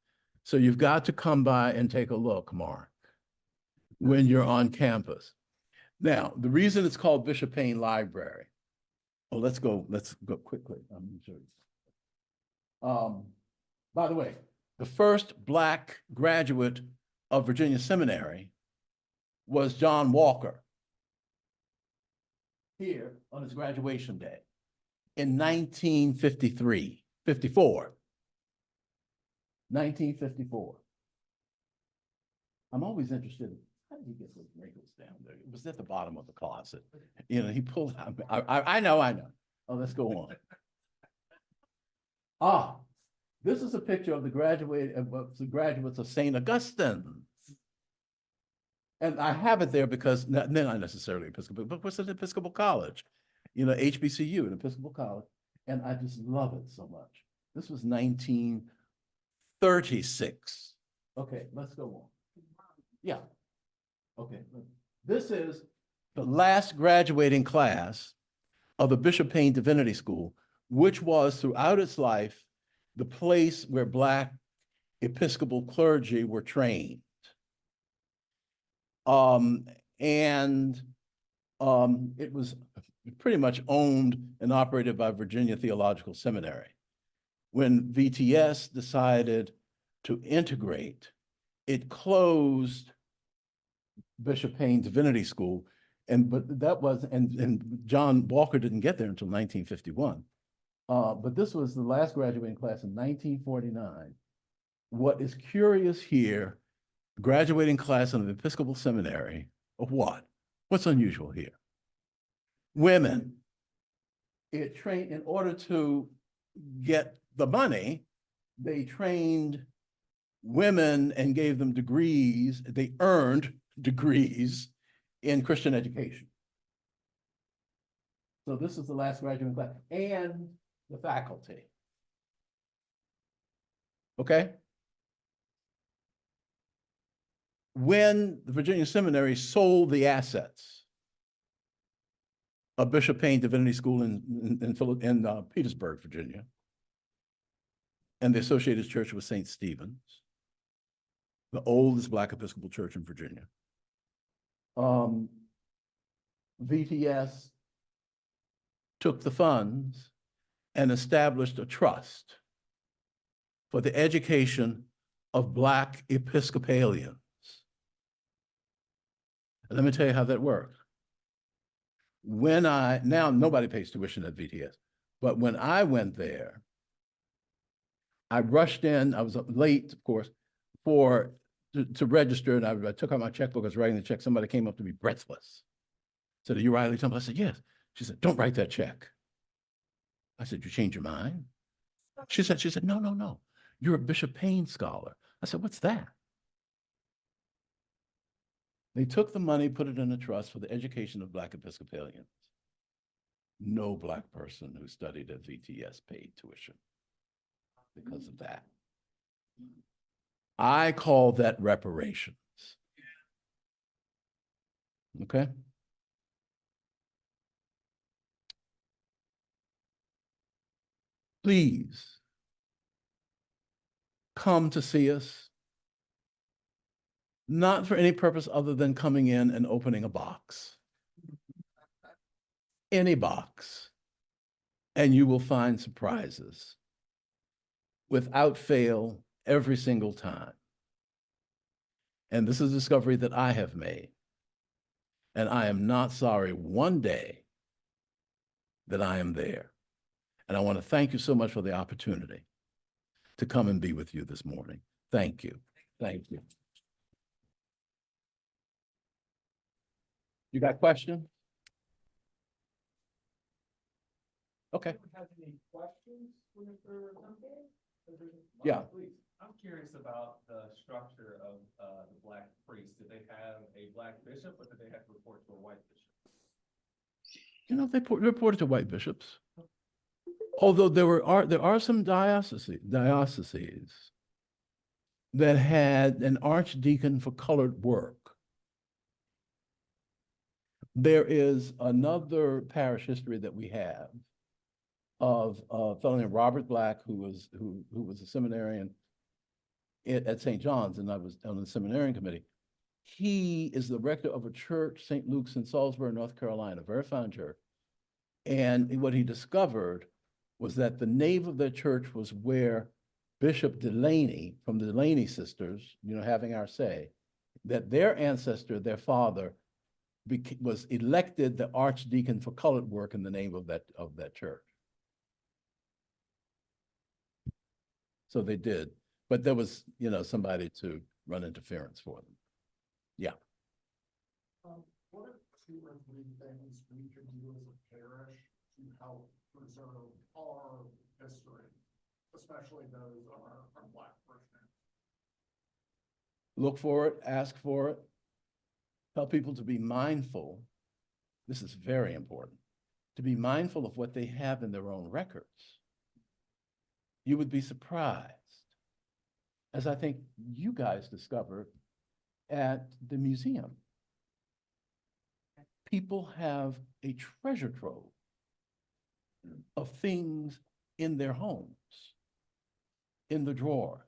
So you've got to come by and take a look, Mark, when you're on campus. Now, the reason it's called Bishop Payne Library, let's go quickly. I'm gonna show you. By the way, the first Black graduate of Virginia Seminary was John Walker, here on his graduation day in 1954. I'm always interested in how did he get those wrinkles down there? It was at the bottom of the closet. He pulled out. I know. Oh, let's go on. This is a picture of the graduates of St. Augustine. And I have it there because they're not necessarily Episcopal, but it's an Episcopal college, HBCU, an Episcopal college. And I just love it so much. This was 1936. Okay, let's go on. Yeah. Okay. This is the last graduating class of the Bishop Payne Divinity School, which was throughout its life the place where Black Episcopal clergy were trained. It was pretty much owned and operated by Virginia Theological Seminary. When VTS decided to integrate, it closed Bishop Payne Divinity School, and John Walker didn't get there until 1951. But this was the last graduating class in 1949. What is curious here, graduating class in an Episcopal seminary of what? What's unusual here? Women. It trained, in order to get the money, they trained women and gave them degrees. They earned degrees in Christian education. So this is the last graduating class and the faculty. Okay? When the Virginia Seminary sold the assets a Bishop Payne Divinity School in Petersburg, Virginia, and the Associated Church was St. Stephen's, the oldest Black Episcopal church in Virginia. VTS took the funds and established a trust for the education of Black Episcopalians. And let me tell you how that worked. Now nobody pays tuition at VTS, but when I went there, I rushed in, I was late, of course, to register, and I took out my checkbook, I was writing the check, somebody came up to me breathless. Said, "Are you Riley Temple?" I said, "Yes." She said, "Don't write that check." I said, "You changed your mind?" She said, "No, no, no. You're a Bishop Payne scholar." I said, "What's that?" They took the money, put it in a trust for the education of Black Episcopalians. No Black person who studied at VTS paid tuition because of that. I call that reparations. Okay? Please come to see us, not for any purpose other than coming in and opening a box. Any box, and you will find surprises without fail every single time. And this is a discovery that I have made. And I am not sorry one day that I am there. And I want to thank you so much for the opportunity to come and be with you this morning. Thank you. Thank you. You got questions? Okay. Have any questions for Mr. Temple? Yeah. Please. I'm curious about the structure of the Black priests. Did they have a Black bishop, or did they have to report to a white bishop? You know, they reported to white bishops. Although there are some dioceses that had an archdeacon for colored work. There is another parish history that we have of a fellow named Robert Black, who was a seminarian at St. John's, and I was on the seminarian committee. He is the rector of a church, St. Luke's in Salisbury, North Carolina, very fine church. And what he discovered was that the nave of their church was where Bishop Delaney, from the Delaney sisters, you know, having our say, that their ancestor, their father, was elected the archdeacon for colored work in the name of that church. So they did, but there was, you know, somebody to run interference for them. Yeah. What are 2 or 3 things we can do as a parish to help preserve our history, especially those of our Black parishioners? Look for it, ask for it, tell people to be mindful. This is very important, to be mindful of what they have in their own records. You would be surprised, as I think you guys discovered at the museum. People have a treasure trove of things in their homes, in the drawer.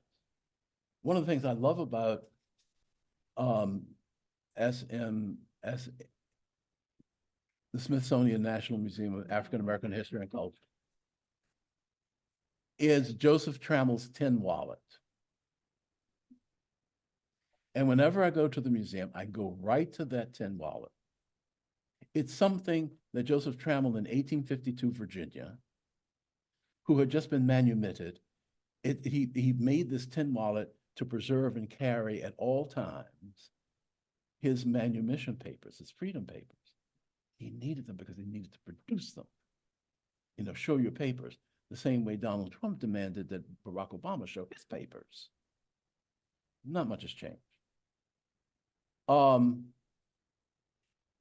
One of the things I love about SMS, the Smithsonian National Museum of African American History and Culture, is Joseph Trammell's tin wallet. And whenever I go to the museum, I go right to that tin wallet. It's something that Joseph Trammell in 1852 Virginia, who had just been manumitted, he made this tin wallet to preserve and carry at all times his manumission papers, his freedom papers. He needed them because he needed to produce them. You know, show your papers, the same way Donald Trump demanded that Barack Obama show his papers. Not much has changed.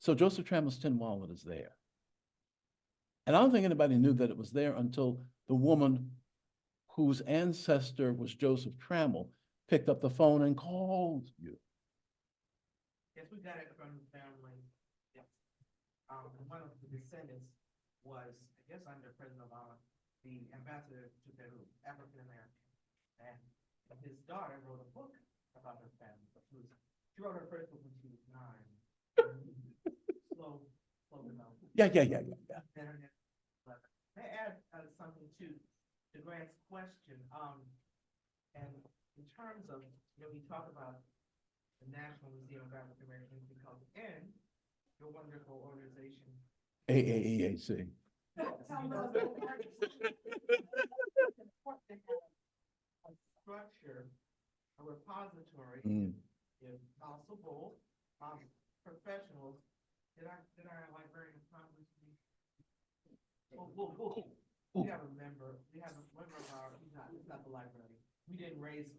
So Joseph Trammell's tin wallet is there. And I don't think anybody knew that it was there until the woman whose ancestor was Joseph Trammell picked up the phone and called you. Yes, we got it from the family. Yes. and one of the descendants was, I guess, under President Obama, the ambassador to Peru, African American. And his daughter wrote a book about her family, but she wrote her first book when she was 9. Slow development. Yeah. Internet. But I add something to Grant's question, and in terms of, we talk about the National Museum of African American History and Culture and your wonderful organization. AAEAC. A structure, a repository, Mm. if possible, professionals. Did our librarian promise me? We have a member of our, he's not the librarian. We didn't raise,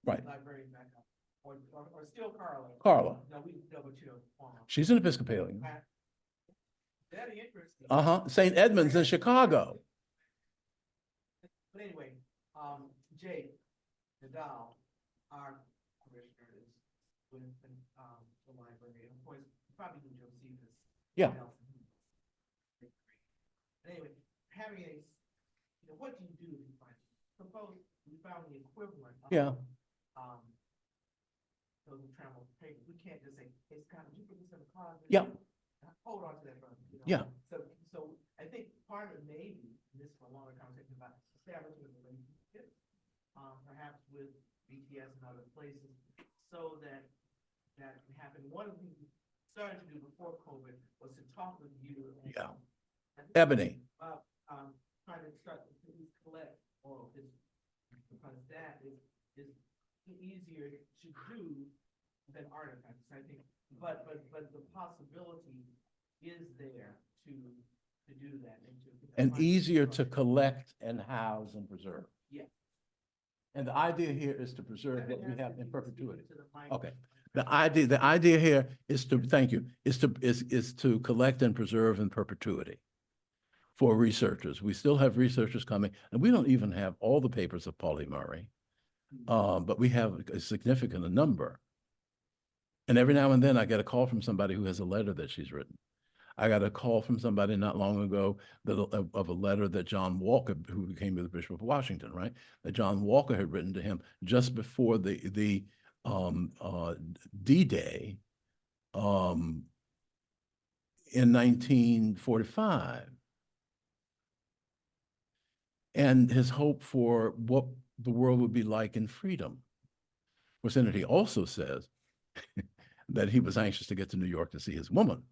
Right. librarian back up, or still Carla. Carla. No, but you know. She's an Episcopalian. Very interesting. St. Edmunds in Chicago. But anyway, Jay Nadal, our commissioner, is with the library, and of course, you probably knew Josephus. Yeah. Anyway, having a, what do you do if you find, suppose we found the equivalent of. Yeah. Those who travel papers, we can't just say, hey, Scott, did you put this in the closet? Yeah. Hold on to that, brother. Yeah. So I think part of it maybe, and this is a longer conversation about establishing a relationship, perhaps with BTS and other places, so that can happen. One of the things we started to do before COVID was to talk with you. And, Yeah. Ebony. Trying to start to collect all of this, because that is easier to do than artifacts, I think. But the possibility is there to do that And easier to collect and house and preserve. Yeah. And the idea here is to preserve what we have in perpetuity. To the mic. Okay. The idea here is to, thank you, is to collect and preserve in perpetuity for researchers. We still have researchers coming, and we don't even have all the papers of Pauli Murray, but we have a significant number. And every now and then I get a call from somebody who has a letter that she's written. I got a call from somebody not long ago of a letter that John Walker, who became the Bishop of Washington, right? That John Walker had written to him just before the D-Day in 1945. And his hope for what the world would be like in freedom. Which then he also says that he was anxious to get to New York to see his woman.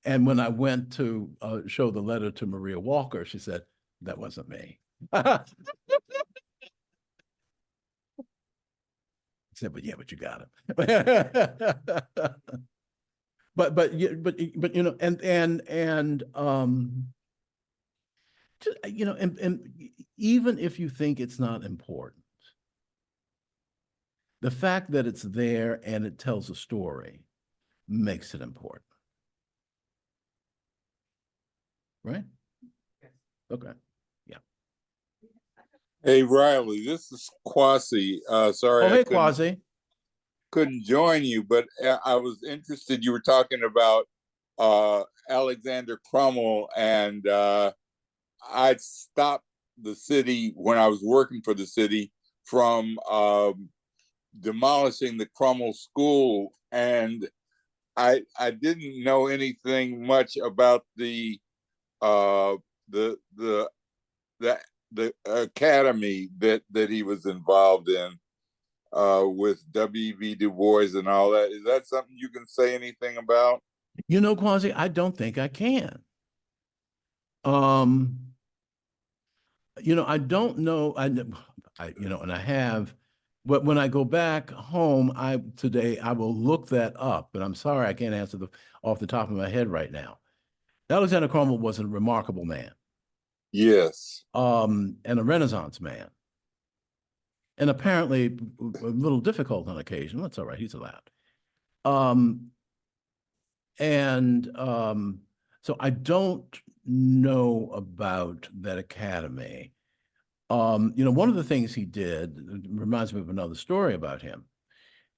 And when I went to show the letter to Maria Walker, she said, that wasn't me. I said, but yeah, but you got him. but you know, and you know, and even if you think it's not important, the fact that it's there and it tells a story makes it important. Right? Yes. Okay. Yeah. Hey, Riley, this is Kwasi. Sorry, Oh, hey, I couldn't join you, but I was interested. You were talking about Alexander Crummell, and I stopped the city when I was working for the city from demolishing the Crummell School, and I didn't know anything much about the academy that he was involved in with W.B. Du Bois and all that. Is that something you can say anything about? You know, Kwasi, I don't think I can. You know, I don't know. You know, and I have, but when I go back home, today I will look that up. But I'm sorry, I can't answer off the top of my head right now. Alexander Crummell was a remarkable man. Yes. And a Renaissance man. And apparently a little difficult on occasion. That's all right, he's allowed. So I don't know about that academy. You know, one of the things he did reminds me of another story about him.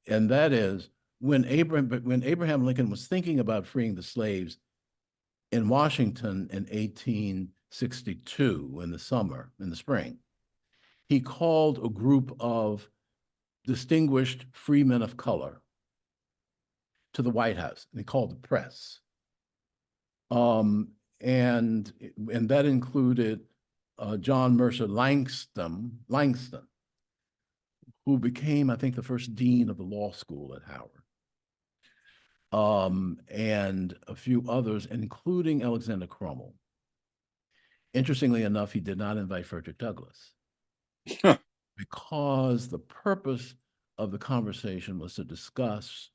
And that is when Abraham Lincoln was thinking about freeing the slaves in Washington in 1862, in the spring, he called a group of distinguished freemen of color to the White House, and he called the press. And that included John Mercer Langston, who became, I think, the first dean of the law school at Howard, and a few others, including Alexander Crummell. Interestingly enough, he did not invite Frederick Douglass because the purpose of the conversation was to discuss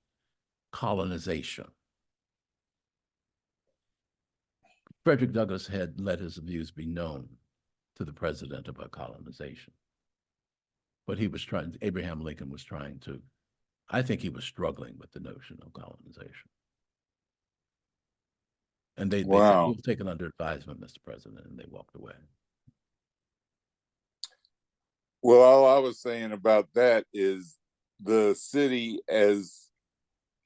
colonization. Frederick Douglass had let his views be known to the president about colonization. But Abraham Lincoln was trying to, I think he was struggling with the notion of colonization. And they said, Wow. "You've taken under advisement, Mr. President," and they walked away. Well, all I was saying about that is the city, as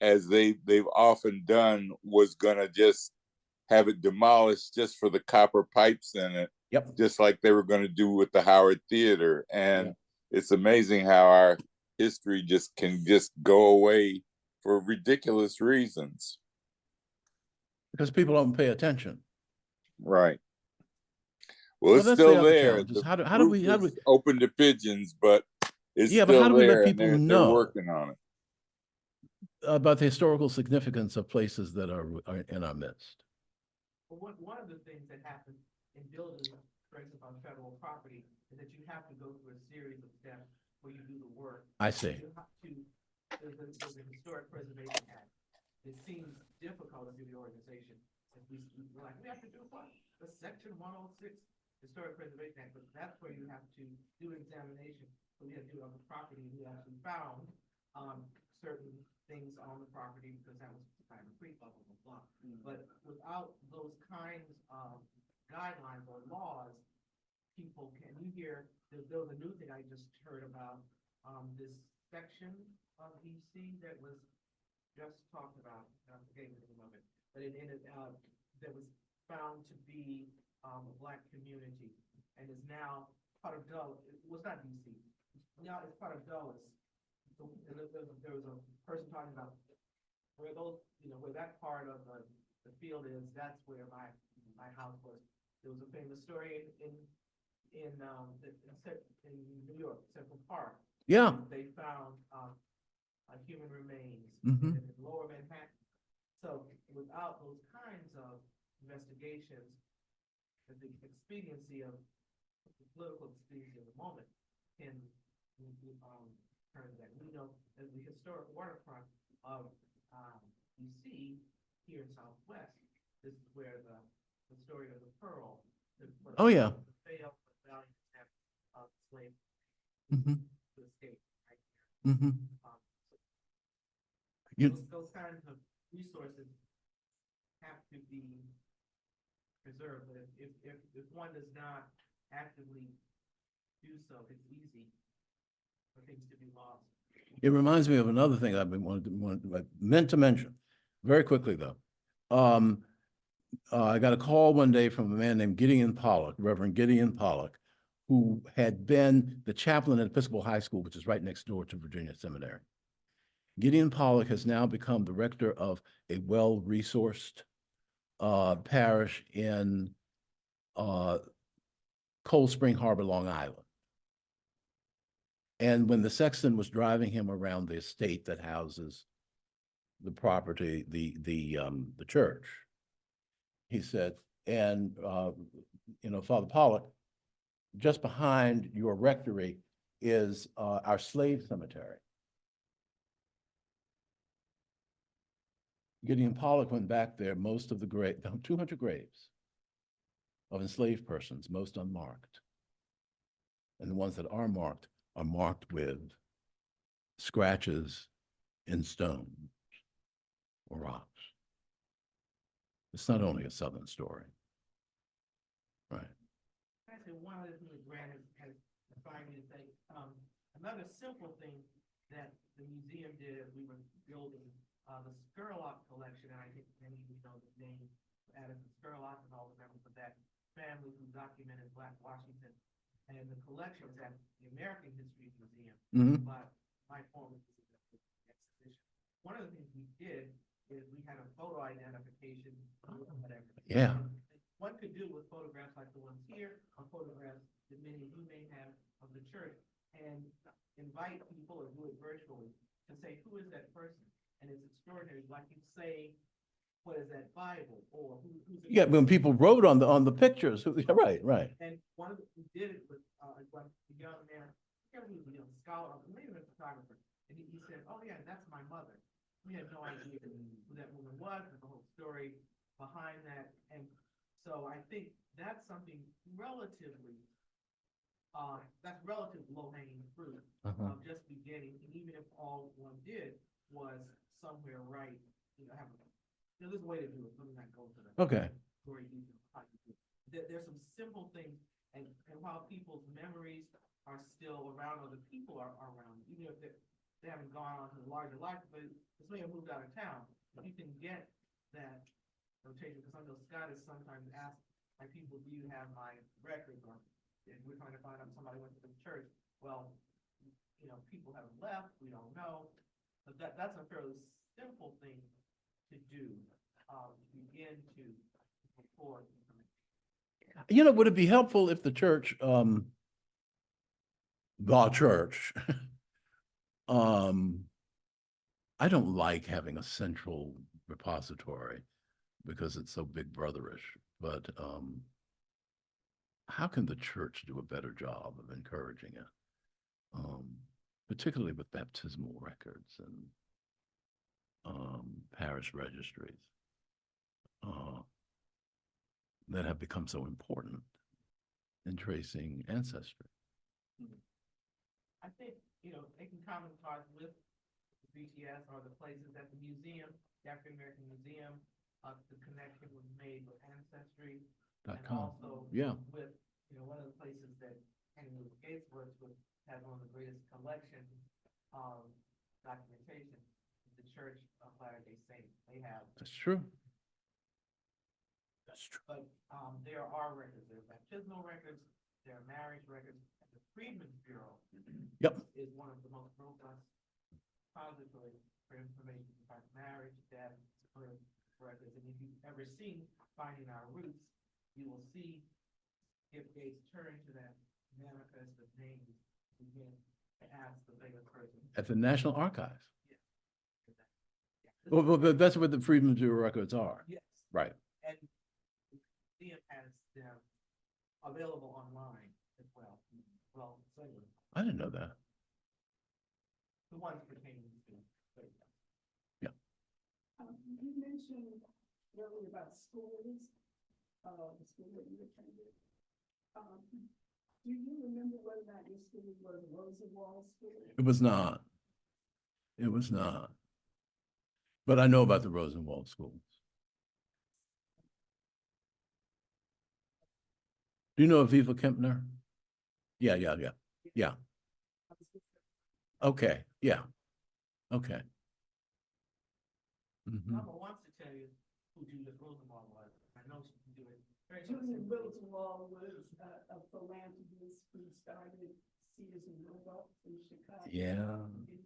they've often done, was gonna just have it demolished just for the copper pipes in it. Yep. Just like they were gonna do with the Howard Theater. And it's amazing how our history can go away for ridiculous reasons. Because people don't pay attention. Right. Well, it's that's still the other there. challenge, is The how do we roof is open to pigeons, but it's Yeah, but still how do we let there, and people they're know working on it. about the historical significance of places that are in our midst? Well, one of the things that happens in building, for instance, on federal property, is that you have to go through a series of steps where you do the work. I see. You have to, there's a Historic Preservation Act. It seems difficult to do the organization. If we're like, we have to do what? The Section 106 Historic Preservation Act, but that's where you have to do examination. So we have to do it on the property. We actually found certain things on the property because that was kind of free, blah, blah, blah, blah. But without those kinds of guidelines or laws, people can, you hear, there was a new thing I just heard about, this section of DC that was just talked about, I forget the name of it, but that was found to be a Black community and is now part of Dulles. It was not DC. Now it's part of Dulles. So, and there was a person talking about where those, where that part of the field is. That's where my house was. There was a famous story in New York, Central Park. Yeah. They found human remains Mhm. in Lower Manhattan. So without those kinds of investigations, the expediency of the political expediency of the moment can turn that. We know that the historic waterfront of DC here in Southwest, this is where the story of the Pearl, Oh, yeah. the failed but valiant attempt of slave Mhm. to escape. Right? Mhm. You- Those kinds of resources have to be preserved. But if one does not actively do so, it's easy for things to be lost. It reminds me of another thing I've been meant to mention very quickly, though. I got a call one day from a man named Gideon Pollock, Reverend Gideon Pollock, who had been the chaplain at Episcopal High School, which is right next door to Virginia Seminary. Gideon Pollock has now become the rector of a well-resourced parish in Cold Spring Harbor, Long Island. And when the sexton was driving him around the estate that houses the property, the church, he said, and Father Pollock, just behind your rectory is our slave cemetery. Gideon Pollock went back there, most of the 200 graves of enslaved persons, most unmarked. And the ones that are marked with scratches in stone or rocks. It's not only a Southern story, right? Actually, one other thing that Grant has defined is that another simple thing that the museum did as we were building, the Scurlock collection, and I think many of you know the name Addison Scurlock and all the members of that family who documented Black Washington. And the collection is at the American History Museum, Mhm. but my former exhibition. One of the things we did is we had a photo identification, whatever. Yeah. And one could do with photographs like the ones here, or photographs that many of you may have of the church, and invite people or do it virtually to say, who is that person? And it's extraordinary, like you say, what is that Bible, or who's it? Yeah, when people wrote on the pictures, right, right. And one of the, we did it with, like a young man, I can't remember, a scholar, or maybe a photographer, and he said, oh yeah, that's my mother. We had no idea who that woman was, and the whole story behind that, and so I think that's something relatively, that's relative low-hanging fruit of just beginning, and even if all one did was somewhere write, have a, there's a way to do it, let me not go to the Okay. story detail. There's some simple things, and while people's memories are still around, or the people are around, even if they haven't gone on to the larger life, but this may have moved out of town, if you can get that rotation, because I know Scott is sometimes asked, like, people, do you have my records, or if we're trying to find out somebody went to the church, well, people have left, we don't know, but that's a fairly simple thing to do, begin to record information. Would it be helpful if the church, I don't like having a central repository because it's so big brotherish, but how can the church do a better job of encouraging it? Particularly with baptismal records and parish registries that have become so important in tracing ancestry. I think, they can comment cards with the BTS or the places at the museum, the African American Museum, the connection was made with Ancestry. And .com. also Yeah. with, one of the places that Henry Louis Gates works with has one of the greatest collections of documentation, the Church of Latter-day Saints. They have, That's true. That's true. but there are records, there are baptismal records, there are marriage records, and the Freedmen's Bureau Yep. is one of the most robust repositories for information about marriage, death, birth records. And if you've ever seen Finding Our Roots, you will see if Gates turn to that manifest of names, begin to ask the bigger person. At the National Archives. Yeah. Well, that's where the Freedmen's Bureau records are. Yes. Right. And the museum has them available online as well. Well, so I didn't know that. the ones pertaining to. You mentioned earlier about schools, the school that you attended. Do you remember whether or not your school was Rosenwald School? It was not. It was not. But I know about the Rosenwald schools. Do you know Aviva Kempner? Yeah. Okay, yeah. Okay. Mhm. Mama wants to tell you who Judith Rosenwald was. I know she can do it. Very Julian specifically. Rosenwald was a philanthropist who started Sears and Roebuck in Chicago. Yeah. And he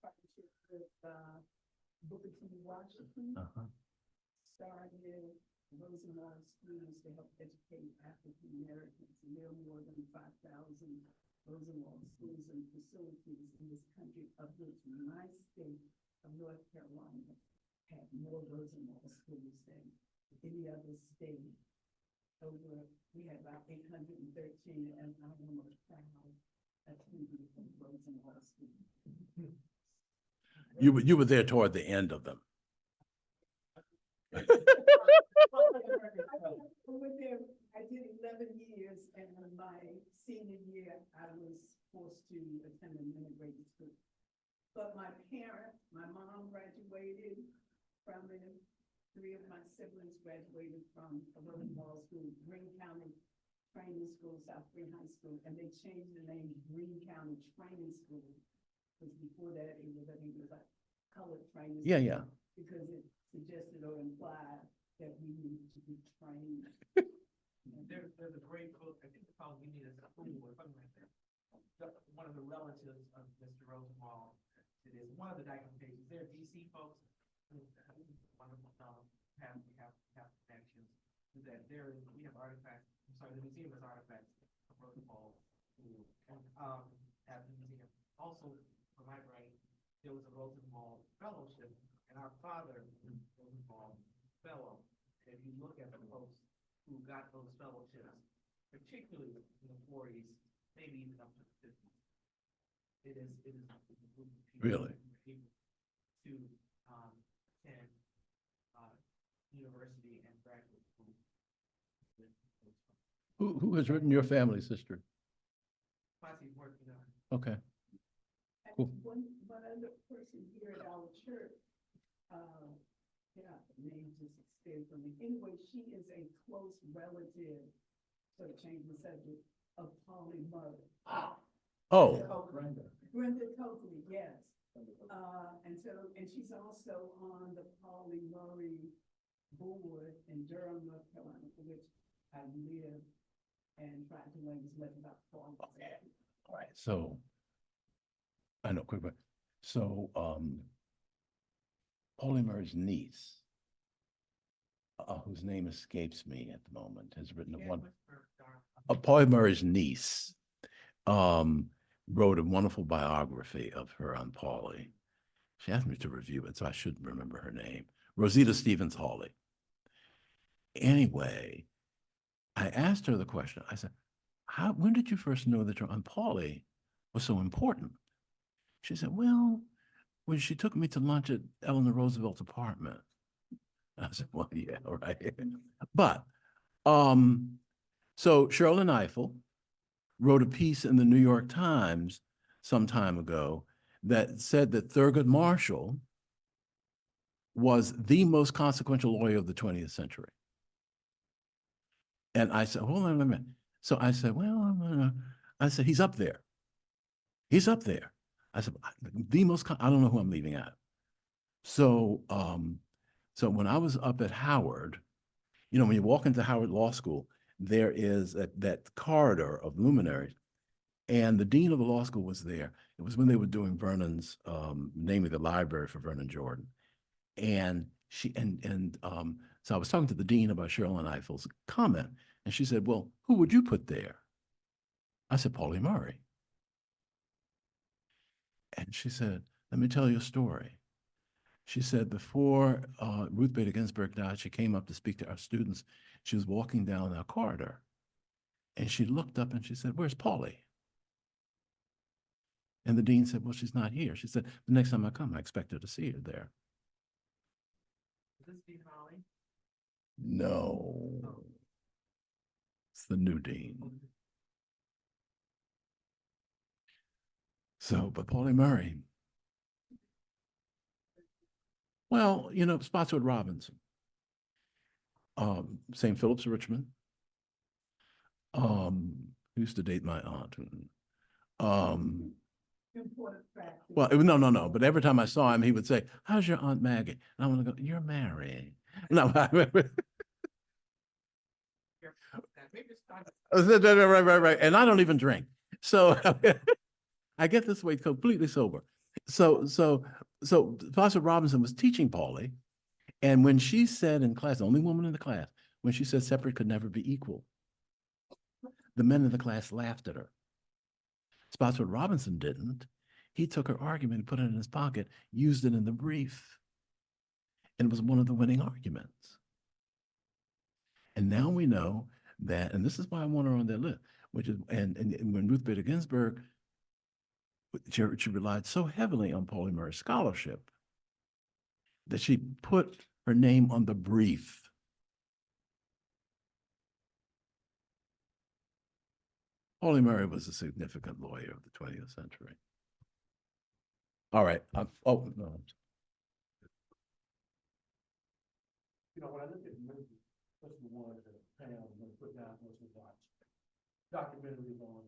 partnership with Booker T. Washington. Started Rosenwald schools to help educate African Americans. And there are more than 5,000 Rosenwald schools and facilities in this country, of which my state of North Carolina had more Rosenwald schools than any other state. We had about 813, and I am a proud attendee from Rosenwald School. You were there toward the end of them. I went there, I did 11 years, and in my senior year, I was forced to attend an integrated school. But my mom graduated from it. 3 of my siblings graduated from a Rosenwald School, Greene County Training School, South Green High School, and they changed the name Greene County Training School because before that, it was, I think it was like colored trainers. Yeah, yeah. Because it suggested or implied that we need to be trained. There's a great book, I think it's called We Need a School or something like that. One of the relatives of Mr. Rosenwald, it is one of the documentations. They're DC folks. Wonderful, have connections to that. We have artifacts. I'm sorry, the museum has artifacts of Rosenwald at the museum. Also, for my brain, there was a Rosenwald Fellowship, and our father was a Rosenwald Fellow. And if you look at the folks who got those fellowships, particularly in the 40s, maybe even up to the 50s, it is a group of people Really? who were able to attend university and graduate school. Who has written your family's history? Classy working on. Okay. And Cool. one other person here at our church, yeah, the name just escaped from me. Anyway, she is a close relative, so to change the subject, of Polly Murray. Oh, Brenda Coakley, yes. And she's also on the Polly Murray board in Durham, North Carolina, for which I live and try to learn as much about Polly. all right. So, I know, quick, so, Pauli Murray's niece, whose name escapes me at the moment, has written a one. Pauli Murray's niece, wrote a wonderful biography of her on Pauli. She asked me to review it, so I should remember her name. Rosita Stevens Hawley. Anyway, I asked her the question. I said, when did you first know that your Aunt Pauli was so important? She said, well, when she took me to lunch at Eleanor Roosevelt's apartment. I said, well, yeah, right. But, so Shirley Eiffel wrote a piece in the New York Times some time ago that said that Thurgood Marshall was the most consequential lawyer of the 20th century. And I said, hold on a minute. So I said, well, I said, he's up there. He's up there. I said, I don't know who I'm leaving out. So, so when I was up at Howard, you know, when you walk into Howard Law School, there is that corridor of luminaries, and the dean of the law school was there. It was when they were doing Vernon's, naming the library for Vernon Jordan. And so I was talking to the dean about Shirley Eiffel's comment, and she said, well, who would you put there? I said, Pauli Murray. And she said, let me tell you a story. She said before Ruth Bader Ginsburg died, she came up to speak to our students. She was walking down our corridor, and she looked up and she said, where's Pauli? And the dean said, well, she's not here. She said, the next time I come, I expect her to see her there. Is this Dean Holly? No, it's the new dean. So, but Pauli Murray, well, you know, Spotswood Robinson, St. Philip's, Richmond, used to date my aunt. Important fact. Well, no. But every time I saw him, he would say, how's your Aunt Maggie? And I want to go, you're married. No, right. And I don't even drink. So I get this way completely sober. So Foster Robinson was teaching Pauli. And when she said in class, the only woman in the class, when she said separate could never be equal, the men in the class laughed at her. Spotswood Robinson didn't. He took her argument and put it in his pocket, used it in the brief, and it was one of the winning arguments. And now we know that, and this is why I want her on that list, which is, and when Ruth Bader Ginsburg, she relied so heavily on Pauli Murray's scholarship that she put her name on the brief. Pauli Murray was a significant lawyer of the 20th century. All right. Oh, no. You know, when I look at movies, what's the one that Pam put down most of the documentaries on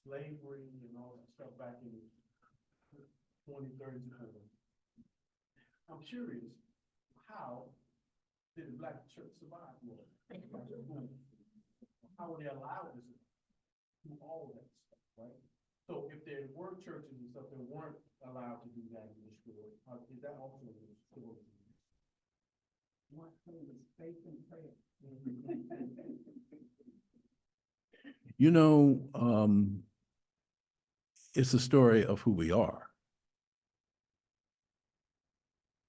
slavery and all that stuff back in 23rd to I'm curious, how did the Black church survive, Lord? How were they allowed to do all of that stuff, right? So if there were churches and stuff that weren't allowed to do that in the school, is that also in the school? One thing is faith and prayer. You know, it's a story of who we are.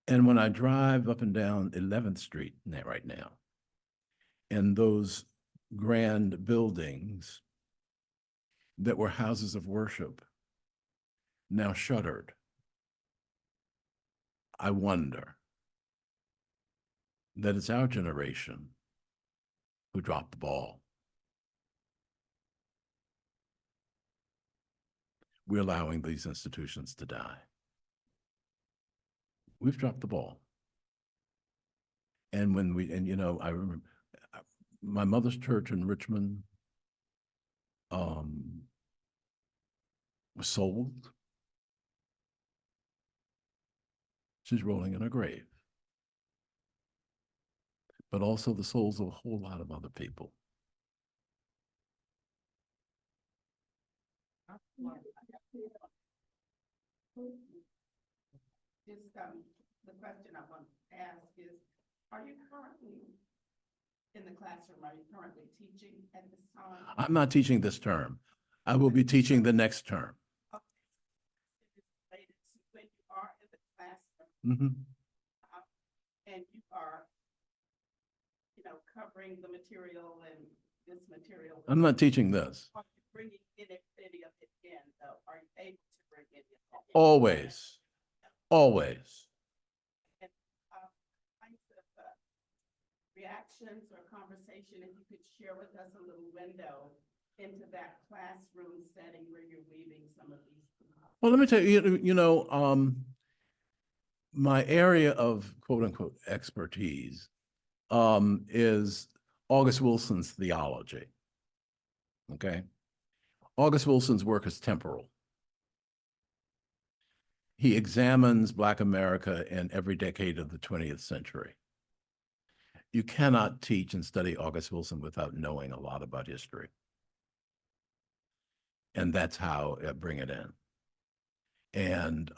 And when I drive up and down 11th Street right now, and those grand buildings that were houses of worship, now shuttered, I wonder that it's our generation who dropped the ball. We're allowing these institutions to die. We've dropped the ball. And when you know, I remember my mother's church in Richmond was sold. She's rolling in her grave. But also the souls of a whole lot of other people. Just, the question I want to ask is, are you currently in the classroom? Are you currently teaching at this time? I'm not teaching this term. I will be teaching the next term. Okay. It is related to when you are in the classroom, Mm-hmm. and you are, you know, covering the material and this material. I'm not teaching this. Are you bringing in any of it in, though? Are you able to bring any of it in? Always. Always. And, kinds of, reactions or conversation, if you could share with us a little window into that classroom setting where you're weaving some of these. Well, let me tell you, my area of quote unquote expertise is August Wilson's theology. Okay. August Wilson's work is temporal. He examines Black America in every decade of the 20th century. You cannot teach and study August Wilson without knowing a lot about history. And that's how I bring it in. And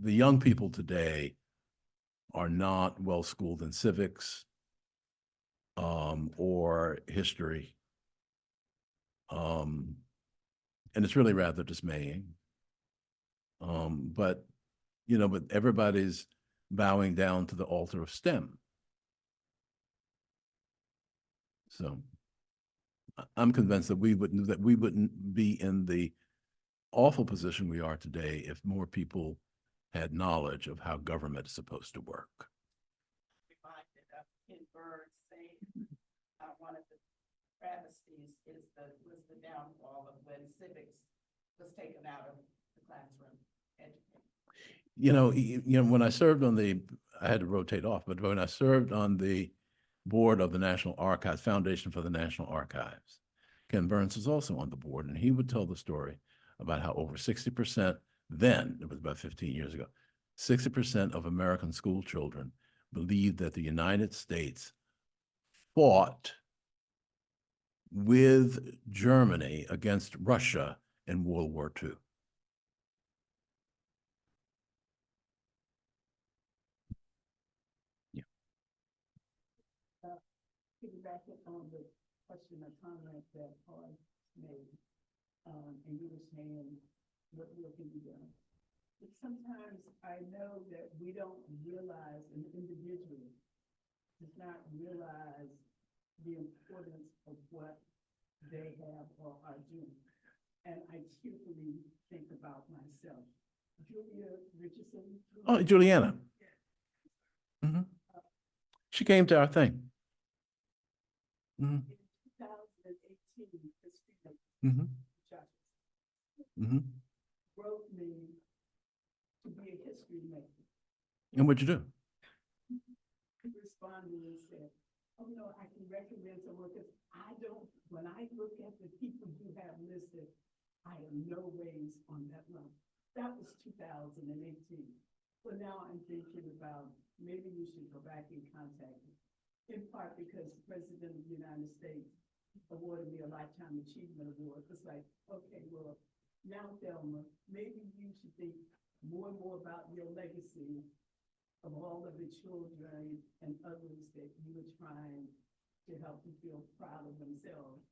the young people today are not well schooled in civics or history. And it's really rather dismaying. But everybody's bowing down to the altar of STEM. So I'm convinced that we wouldn't be in the awful position we are today if more people had knowledge of how government is supposed to work. Reminded of Ken Bird saying, one of the travesties was the downfall of when civics was taken out of the classroom education. When I served on I had to rotate off, but when I served on the board of the National Archives, Foundation for the National Archives, Ken Burns was also on the board, and he would tell the story about how over 60%, then, it was about 15 years ago, 60% of American school children believed that the United States fought with Germany against Russia in World War II. Piggybacking on the question or comment that Paul made, and you were saying what can be done. But sometimes I know that we don't realize, an individual does not realize the importance of what they have or are doing. And I cheerfully think about myself. Julia Richardson. Oh, Juliana. Mm-hmm. She came to our thing. Mm-hmm. In 2018, Christina Mm-hmm. Mm-hmm. wrote me to be a history maker. And what'd you do? He responded and said, oh, no, I can recommend someone, because when I look at the people you have listed, I am no ways on that level. That was 2018. So now I'm thinking about maybe we should go back in contact, in part because the President of the United States awarded me a Lifetime Achievement Award. It's like, okay, well, now Thelma, maybe you should think more and more about your legacy of all of the children and others that you were trying to help them feel proud of themselves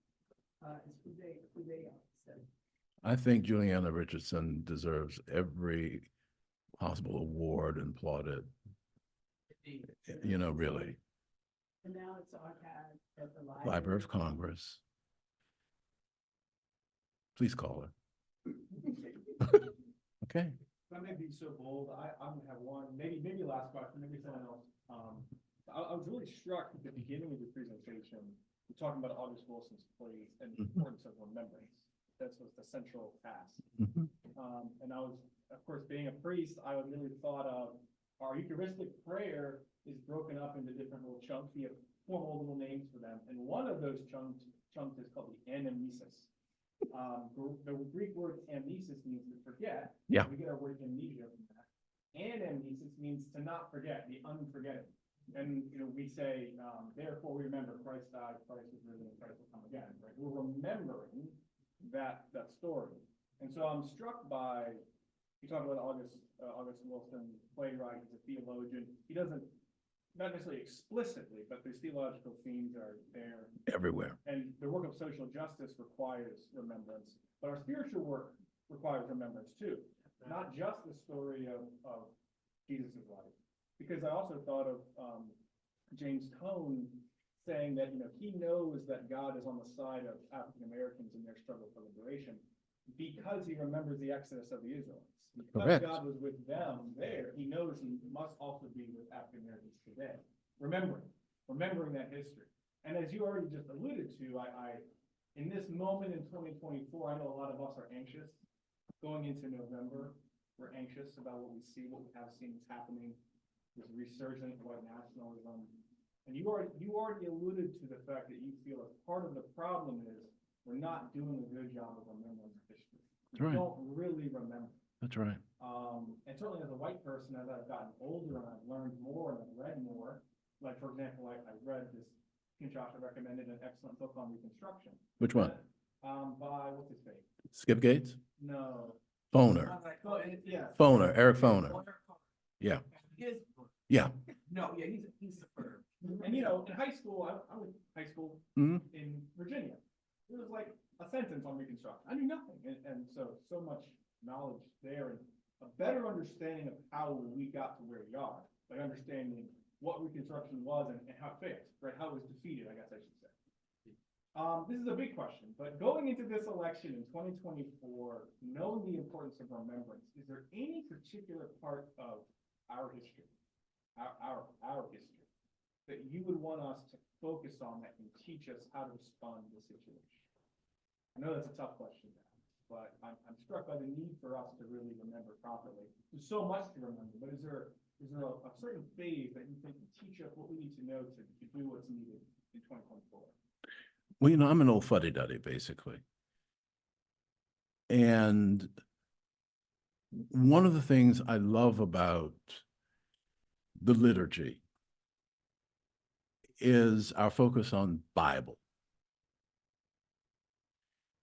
as who they are. So, I think Juliana Richardson deserves every possible award and plaudit, you know, really. and now it's archived at the Library of Congress. Please call her. Okay. If I may be so bold, I'm gonna have one, maybe last question, maybe someone else. I was really struck at the beginning of your presentation, you're talking about August Wilson's place and the importance of remembrance. That was the central task. Mhm. And I was, of course, being a priest, I really thought of our Eucharistic prayer is broken up into different little chunks. We have formal little names for them. And one of those chunks is called the anamnesis. The Greek word amnesis means to forget. Yeah. We get our word amnesia from that. Anamnesis means to not forget, the unforgetting. And, you know, we say, therefore we remember Christ died, Christ was risen, and Christ will come again, right? We're remembering that story. And so I'm struck by, you talk about August Wilson, playwright, he's a theologian. He doesn't, not necessarily explicitly, but there's theological themes are there. Everywhere. And the work of social justice requires remembrance, but our spiritual work requires remembrance too. Not just the story of Jesus' life. Because I also thought of James Cone saying that, you know, he knows that God is on the side of African Americans in their struggle for liberation because he remembers the exodus of the Israelites. Because Correct. God was with them there, he knows he must also be with African Americans today. Remembering that history. And as you already just alluded to, I in this moment in 2024, I know a lot of us are anxious. Going into November, we're anxious about what we see, what we have seen is happening, this resurgent white nationalism. And you already alluded to the fact that you feel as part of the problem is we're not doing a good job of remembering history. That's right. We don't really remember. That's right. And certainly as a white person, as I've gotten older and I've learned more and I've read more, like for example, I read this, Kinshasa recommended an excellent book on Reconstruction. Which one? By, what's his name? Skip Gates? No. Foner. Yeah. Foner, Eric Foner. Yeah. His, Yeah. no, yeah, he's superb. And you know, in high school, I went to high school Mhm. in Virginia. It was like a sentence on Reconstruction. I knew nothing. And so much knowledge there and a better understanding of how we got to where we are, by understanding what Reconstruction was and how it failed, right? How it was defeated, I guess I should say. This is a big question, but going into this election in 2024, knowing the importance of remembrance, is there any particular part of our history, our history, that you would want us to focus on that can teach us how to respond to the situation? I know that's a tough question to ask, but I'm struck by the need for us to really remember properly. There's so much to remember, but is there a certain phase that you think can teach us what we need to know to do what's needed in 2024? Well, you know, I'm an old fuddy-duddy, basically. And one of the things I love about the liturgy is our focus on Bible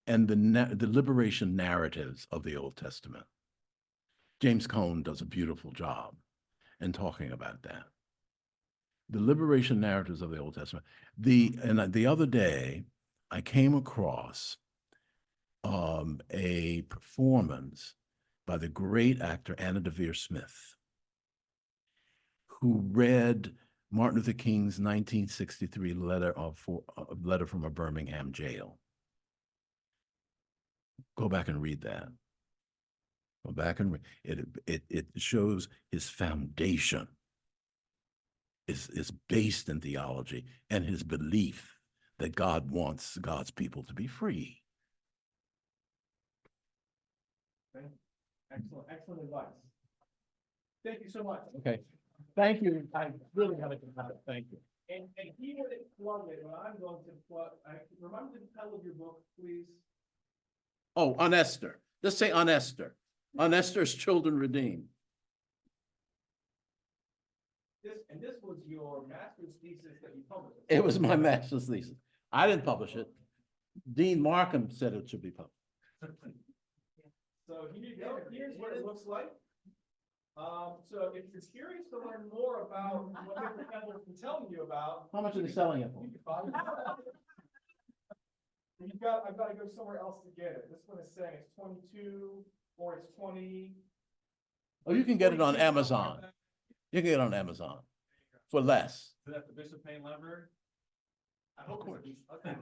and the liberation narratives of the Old Testament. James Cone does a beautiful job in talking about that. The liberation narratives of the Old Testament. The other day, I came across a performance by the great actor Anna Devere Smith, who read Martin Luther King's 1963 letter from a Birmingham jail. Go back and read that. Go back and read it shows his foundation is based in theology and his belief that God wants God's people to be free. Okay. Excellent advice. Thank you so much. Okay. Thank you. I really have a thank you. And he would plug it, and I'm going to plug, remember the title of your book, please? Oh, on Esther. Let's say on Esther. On Esther's children redeemed. This was your master's thesis that you published? It was my master's thesis. I didn't publish it. Dean Markham said it should be published. So here you go, here's what it looks like. So if you're curious to learn more about what Mr. Kendall's been telling you about. How much are they selling it for? You can buy it. I've got to go somewhere else to get it. This one is saying it's 22 or it's 20. Oh, you can get it on Amazon. You can get it on Amazon for less. Is that the Bishop Payne Lever? I hope course. it's okay.